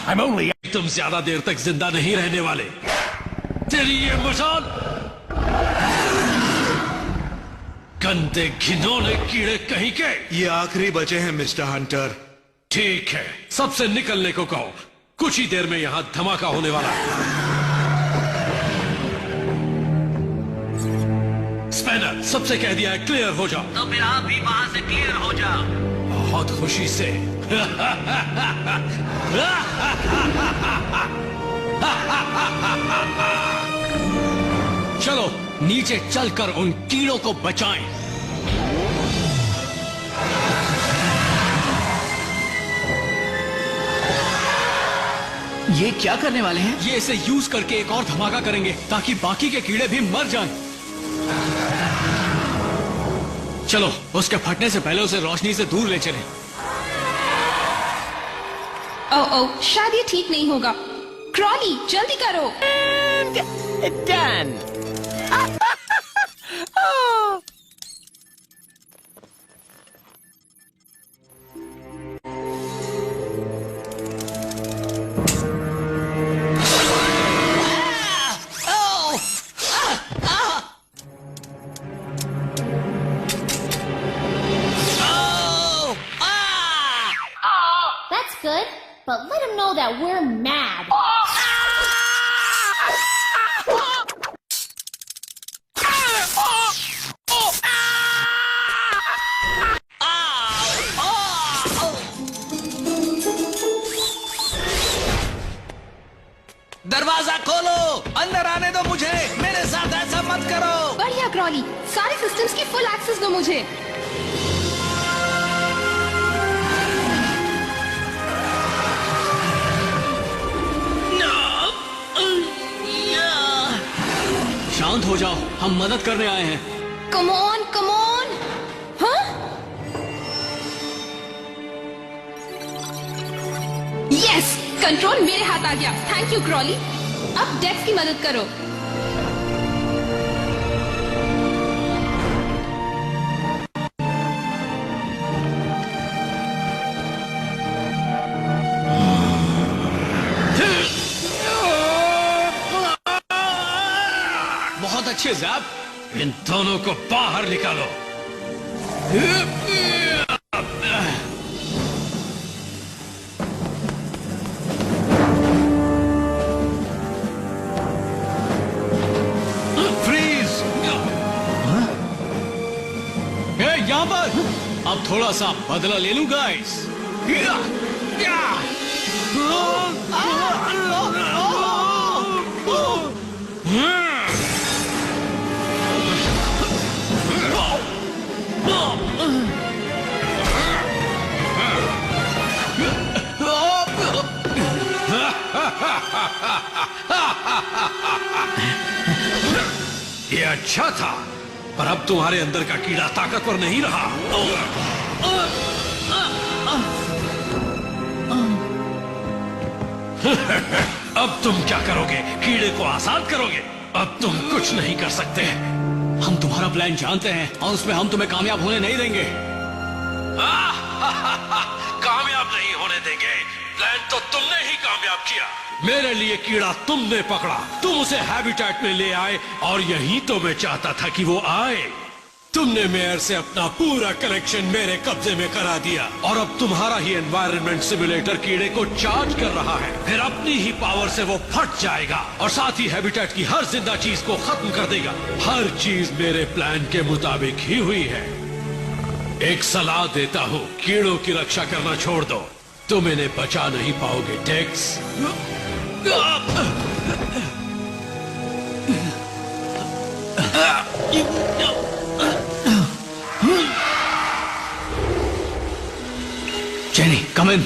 I'm only... तुम ज्यादा देर तक जिंदा नहीं रहने वाले। तेरी ये मजाल, गंदे घिनौने कीड़े कहीं के। ये आखिरी बचे हैं मिस्टर हंटर। ठीक है, सबसे निकलने को कहो। कुछ ही देर में यहां धमाका होने वाला है। स्पैनर, सबसे कह दिया है क्लियर हो जाओ। तो फिर आप भी वहां से क्लियर हो जाओ। बहुत खुशी से। चलो नीचे चलकर उन कीड़ों को बचाएं। ये क्या करने वाले हैं? ये इसे यूज करके एक और धमाका करेंगे ताकि बाकी के कीड़े भी मर जाएं। चलो उसके फटने से पहले उसे रोशनी से दूर ले चलें। ओह, शायद ये ठीक नहीं होगा। क्रॉली जल्दी करो। Done. That's good, but let him know that we're mad. दरवाजा खोलो, अंदर आने दो मुझे। मेरे साथ ऐसा मत करो। बढ़िया क्रॉली, सारे सिस्टम्स की फुल एक्सेस दो मुझे। शांत हो जाओ, हम मदद करने आए हैं। Come on, come on. हाँ? यस, कंट्रोल मेरे हाथ आ गया। Thank you Crawley. अब डेक्स की मदद करो। बहुत अच्छे ज़ैप, इन दोनों को बाहर निकालो। फ्रीज। यहाँ पर अब थोड़ा सा बदला ले लूं गाइस। ये अच्छा था, पर अब तुम्हारे अंदर का कीड़ा ताकतवर नहीं रहा। अब तुम क्या करोगे? कीड़े को आजाद करोगे? अब तुम कुछ नहीं कर सकते। हम तुम्हारा प्लान जानते हैं और उसमें हम तुम्हें कामयाब होने नहीं देंगे। कामयाब नहीं होने देंगे। प्लान तो तुमने ही कामयाब किया। मेरे लिए कीड़ा तुमने पकड़ा, तुम उसे हैबिटेट में ले आए और यही तो मैं चाहता था कि वो आए। तुमने मेयर से अपना पूरा कलेक्शन मेरे कब्जे में करा दिया और अब तुम्हारा ही एनवायरनमेंट सिमुलेटर कीड़े को चार्ज कर रहा है। फिर अपनी ही पावर से वो फट जाएगा और साथ ही हैबिटेट की हर जिंदा चीज को खत्म कर देगा। हर चीज मेरे प्लान के मुताबिक ही हुई है। एक सलाह देता हूँ, कीड़ों की रक्षा करना छोड़ दो, तुम इन्हें बचा नहीं पाओगे टेक्स। जेनी, कम इन।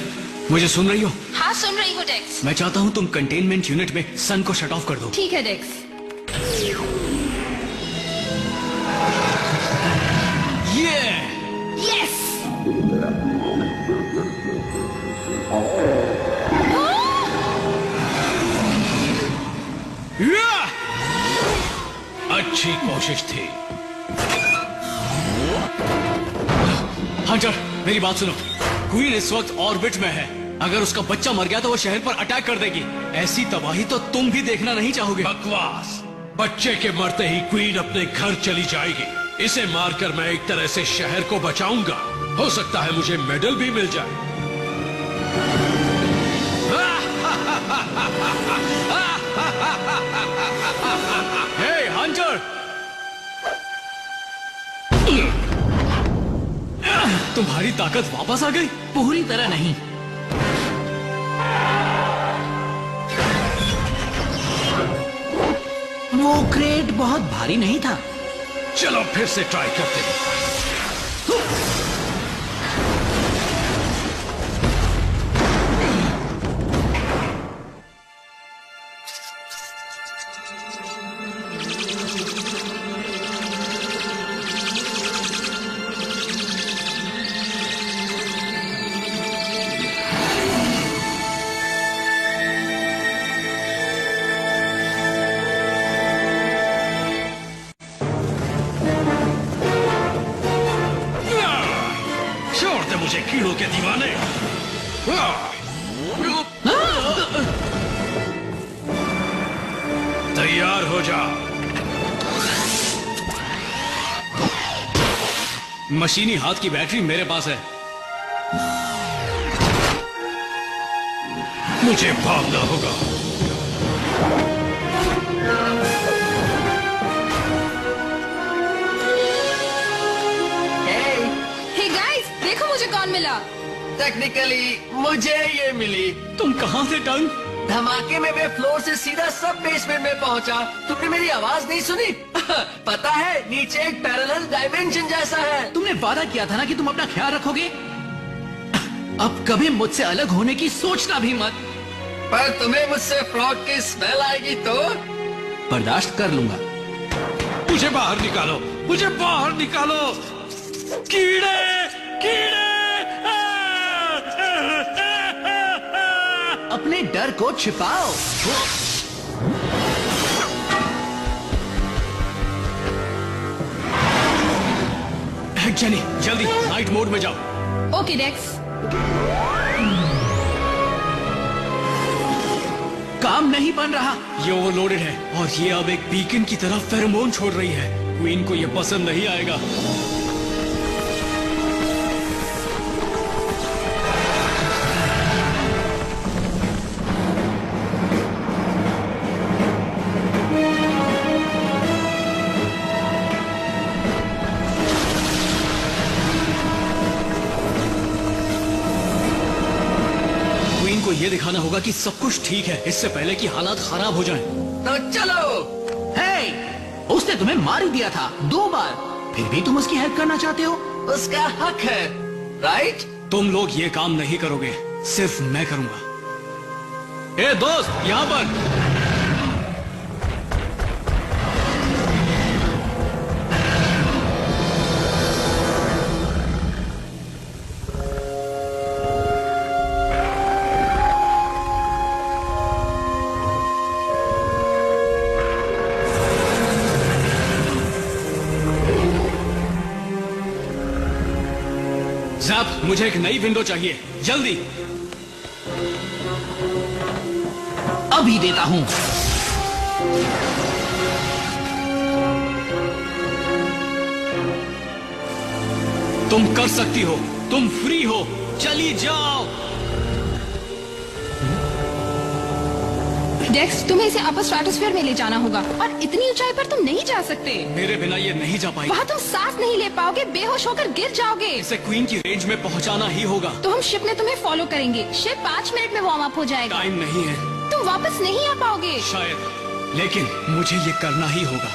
मुझे सुन रही हो? हाँ, सुन रही हूँ डेक्स। मैं चाहता हूँ तुम कंटेनमेंट यूनिट में सन को शट ऑफ कर दो। ठीक है डेक्स। यस। अच्छी कोशिश थी। हंटर, मेरी बात सुनो। क्वीन इस वक्त ऑर्बिट में है। अगर उसका बच्चा मर गया तो वो शहर पर अटैक कर देगी। ऐसी तबाही तो तुम भी देखना नहीं चाहोगे। बकवास। बच्चे के मरते ही क्वीन अपने घर चली जाएगी। इसे मारकर मैं एक तरह से शहर को बचाऊंगा। हो सकता है मुझे मेडल भी मिल जाए। हे हंटर, तुम्हारी ताकत वापस आ गई? पूरी तरह नहीं। वो क्रेट बहुत भारी नहीं था। चलो फिर से ट्राई करते हैं। मुझे कीड़ों के दीवाने। तैयार हो जा। मशीनी हाथ की बैटरी मेरे पास है। मुझे भागना होगा। हे गाइस, देखो मुझे कौन मिला। टेक्निकली मुझे ये मिली। तुम कहाँ थे टंग? धमाके में मैं फ्लोर से सीधा सब बेसमेंट में पहुंचा। तुमने मेरी आवाज नहीं सुनी? पता है, नीचे एक पैरेलल डायमेंशन जैसा है। तुमने वादा किया था ना कि तुम अपना ख्याल रखोगे। अब कभी मुझसे अलग होने की सोचना भी मत। पर तुम्हें मुझसे फ्रॉग की स्मेल आएगी तो? बर्दाश्त कर लूंगा। मुझे बाहर निकालो, मुझे बाहर निकालो। कीड़े, कीड़े। अपने डर को छिपाओ। जेनी, जल्दी नाइट मोड में जाओ। ओके डेक्स। काम नहीं बन रहा। ये ओवरलोडेड है और ये अब एक बीकन की तरह फेरोमोन छोड़ रही है। क्वीन को ये पसंद नहीं आएगा। को ये दिखाना होगा कि सब कुछ ठीक है इससे पहले कि हालात खराब हो जाएं। तो चलो। हे, उसने तुम्हें मार ही दिया था 2 बार, फिर भी तुम उसकी हेल्प करना चाहते हो? उसका हक है, राइट? तुम लोग ये काम नहीं करोगे, सिर्फ मैं करूंगा। ए दोस्त, यहाँ पर। ज़ैप, मुझे एक नई विंडो चाहिए, जल्दी। अभी देता हूं। तुम कर सकती हो, तुम फ्री हो, चली जाओ। डेक्स, तुम्हें इसे अपर स्ट्रेटोस्फीयर में ले जाना होगा और इतनी ऊंचाई पर तुम नहीं जा सकते। मेरे बिना ये नहीं जा पाएगी। वहाँ तुम सांस नहीं ले पाओगे, बेहोश होकर गिर जाओगे। इसे क्वीन की रेंज में पहुँचाना ही होगा। तो हम शिप में तुम्हें फॉलो करेंगे। शिप 5 मिनट में वार्म अप हो जाएगा। टाइम नहीं है। तुम वापस नहीं आ पाओगे शायद, लेकिन मुझे ये करना ही होगा।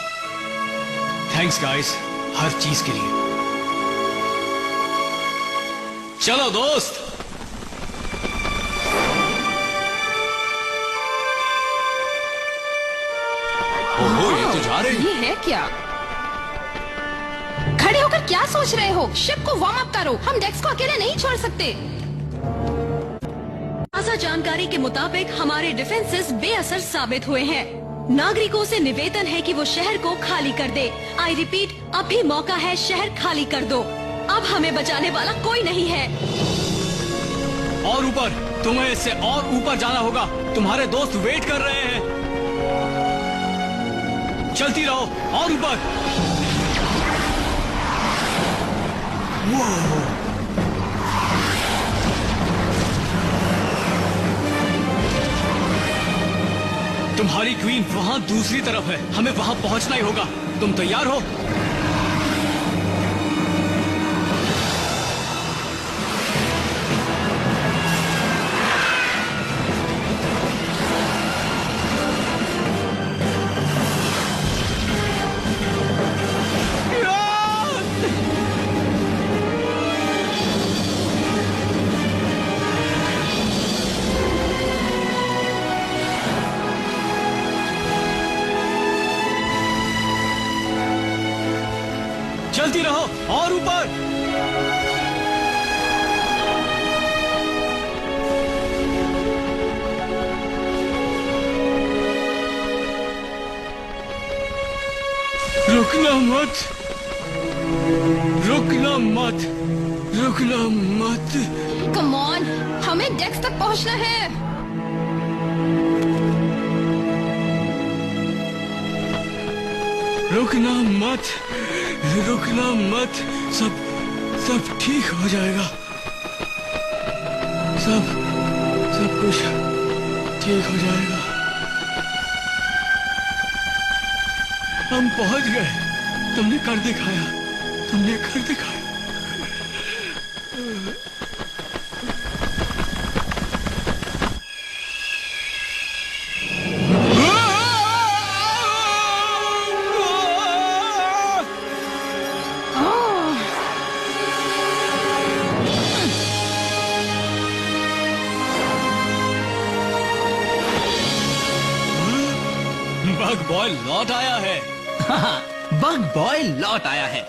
थैंक्स गाइस, हर चीज के लिए। चलो दोस्त। ओहो, ये तो जा रहे हैं। ये है क्या? खड़े होकर क्या सोच रहे हो? शिप को वार्म अप करो, हम डेक्स को अकेले नहीं छोड़ सकते। ताज़ा जानकारी के मुताबिक हमारे डिफेंसेस बेअसर साबित हुए हैं। नागरिकों से निवेदन है कि वो शहर को खाली कर दे। आई रिपीट, अब भी मौका है, शहर खाली कर दो। अब हमें बचाने वाला कोई नहीं है। और ऊपर, तुम्हें इससे और ऊपर जाना होगा। तुम्हारे दोस्त वेट कर रहे हैं। चलती रहो और ऊपर। तुम्हारी क्वीन वहां दूसरी तरफ है, हमें वहां पहुंचना ही होगा। तुम तैयार हो? चलती रहो और ऊपर। रुकना मत, रुकना मत, रुकना मत। कम ऑन, हमें डेक्स तक पहुंचना है। रुकना मत, रुकना मत। सब ठीक हो जाएगा। सब कुछ ठीक हो जाएगा। हम पहुंच गए। तुमने कर दिखाया, तुमने कर दिखाया। बग बॉय लौट आया है। बग बॉय लौट आया है।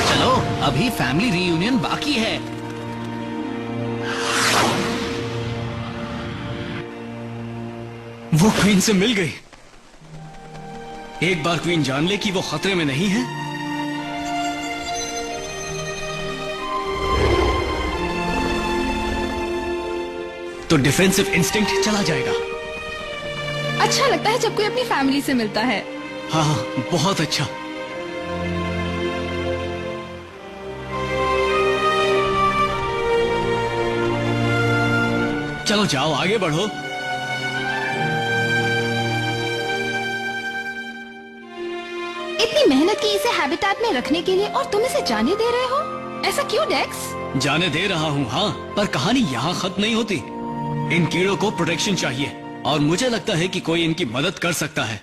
चलो अभी फैमिली रीयूनियन बाकी है। वो क्वीन से मिल गई। एक बार क्वीन जान ले कि वो खतरे में नहीं है, तो डिफेंसिव इंस्टिंक्ट चला जाएगा। अच्छा लगता है जब कोई अपनी फैमिली से मिलता है। हाँ हाँ, बहुत अच्छा। चलो जाओ, आगे बढ़ो। इतनी मेहनत की इसे हैबिटेट में रखने के लिए और तुम इसे जाने दे रहे हो? ऐसा क्यों डेक्स? जाने दे रहा हूँ हाँ, पर कहानी यहाँ खत्म नहीं होती। इन कीड़ों को प्रोटेक्शन चाहिए और मुझे लगता है कि कोई इनकी मदद कर सकता है।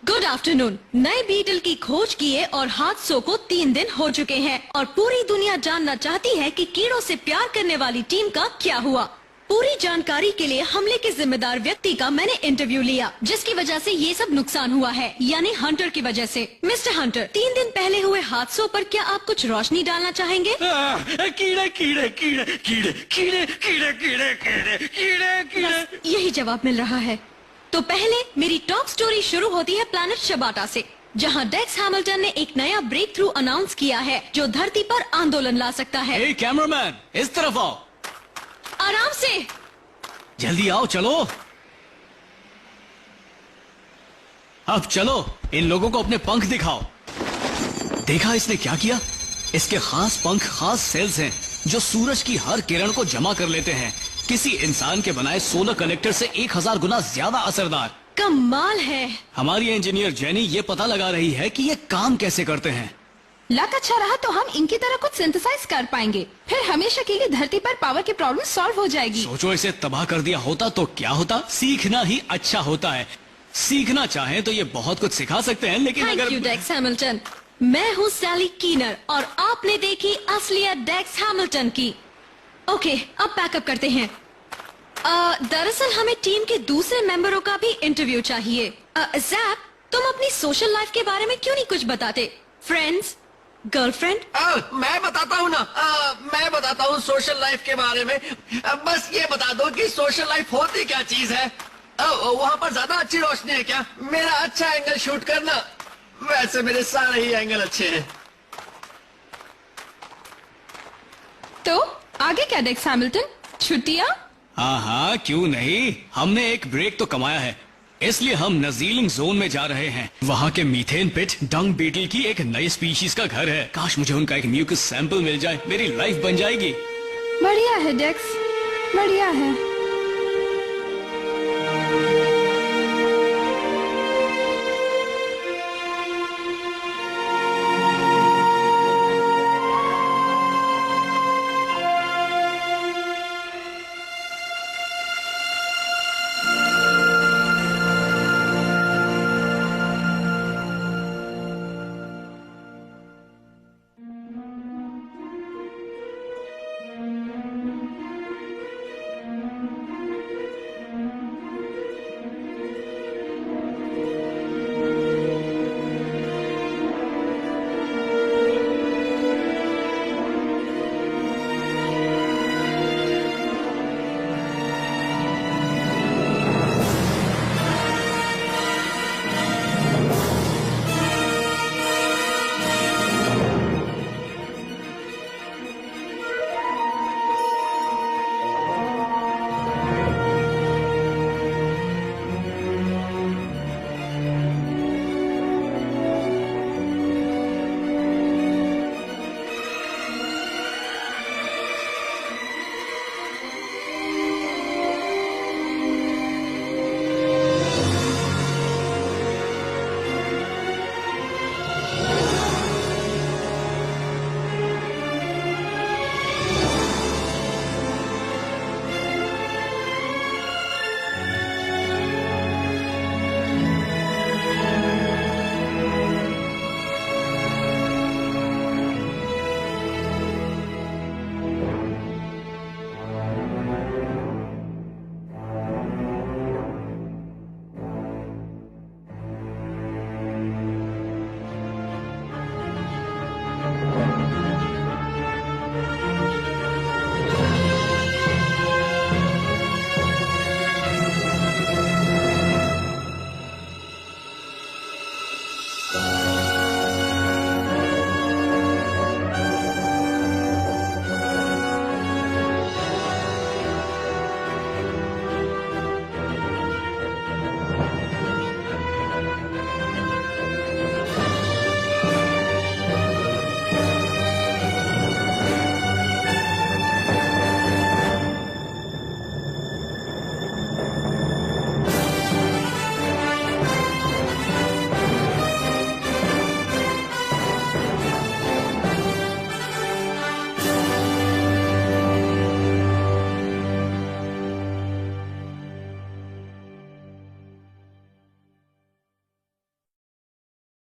Good afternoon. नए बीटल की खोज किए और हादसों को 3 दिन हो चुके हैं और पूरी दुनिया जानना चाहती है कि कीड़ों से प्यार करने वाली टीम का क्या हुआ। पूरी जानकारी के लिए हमले के जिम्मेदार व्यक्ति का मैंने इंटरव्यू लिया, जिसकी वजह से ये सब नुकसान हुआ है, यानी हंटर की वजह से। मिस्टर हंटर, 3 दिन पहले हुए हादसों पर क्या आप कुछ रोशनी डालना चाहेंगे? कीड़े कीड़े कीड़े कीड़े कीड़े कीड़े कीड़े कीड़े कीड़े कीड़े। यही जवाब मिल रहा है। तो पहले मेरी टॉप स्टोरी शुरू होती है प्लैनेट शबाटा से, जहां डेक्स हैमिल्टन ने एक नया ब्रेक थ्रू अनाउंस किया है जो धरती पर आंदोलन ला सकता है। हे कैमरामैन, इस तरफ आओ। आराम से। जल्दी आओ, चलो। अब चलो, इन लोगों को अपने पंख दिखाओ। देखा इसने क्या किया? इसके खास पंख खास सेल्स हैं जो सूरज की हर किरण को जमा कर लेते हैं। किसी इंसान के बनाए सोलर कलेक्टर से 1000 गुना ज्यादा असरदार। कमाल है। हमारी इंजीनियर जेनी ये पता लगा रही है कि ये काम कैसे करते हैं। लक अच्छा रहा तो हम इनकी तरह कुछ सिंथेसाइज कर पाएंगे, फिर हमेशा के लिए धरती पर पावर की प्रॉब्लम सॉल्व हो जाएगी। सोचो इसे तबाह कर दिया होता तो क्या होता? सीखना ही अच्छा होता है। सीखना चाहें तो ये बहुत कुछ सिखा सकते हैं, लेकिन थैंक यू डेक्स हैमिल्टन। मैं हूँ सैली कीनर और आपने देखी असलियत डेक्स हैमिल्टन की। ओके, अब पैकअप करते हैं। दरअसल हमें टीम के दूसरे मेंबरों का भी इंटरव्यू चाहिए। जैक, तुम अपनी सोशल लाइफ के बारे में क्यों नहीं कुछ बताते? Friends, girlfriend? मैं बताता हूँ ना। मैं बताता हूँ सोशल लाइफ के बारे में। बस ये बता दो कि सोशल लाइफ होती क्या चीज है। वहाँ पर ज्यादा अच्छी रोशनी है क्या? मेरा अच्छा एंगल शूट करना। वैसे मेरे सारे ही एंगल अच्छे हैं। तो आगे क्या डेक्स हैमिल्टन? छुट्टियाँ? हाँ हाँ, क्यों नहीं। हमने एक ब्रेक तो कमाया है, इसलिए हम नजीलिंग जोन में जा रहे हैं। वहाँ के मीथेन पिट डंग बीटल की एक नई स्पीशीज का घर है। काश मुझे उनका एक म्यूकस सैंपल मिल जाए, मेरी लाइफ बन जाएगी। बढ़िया है डेक्स, बढ़िया है।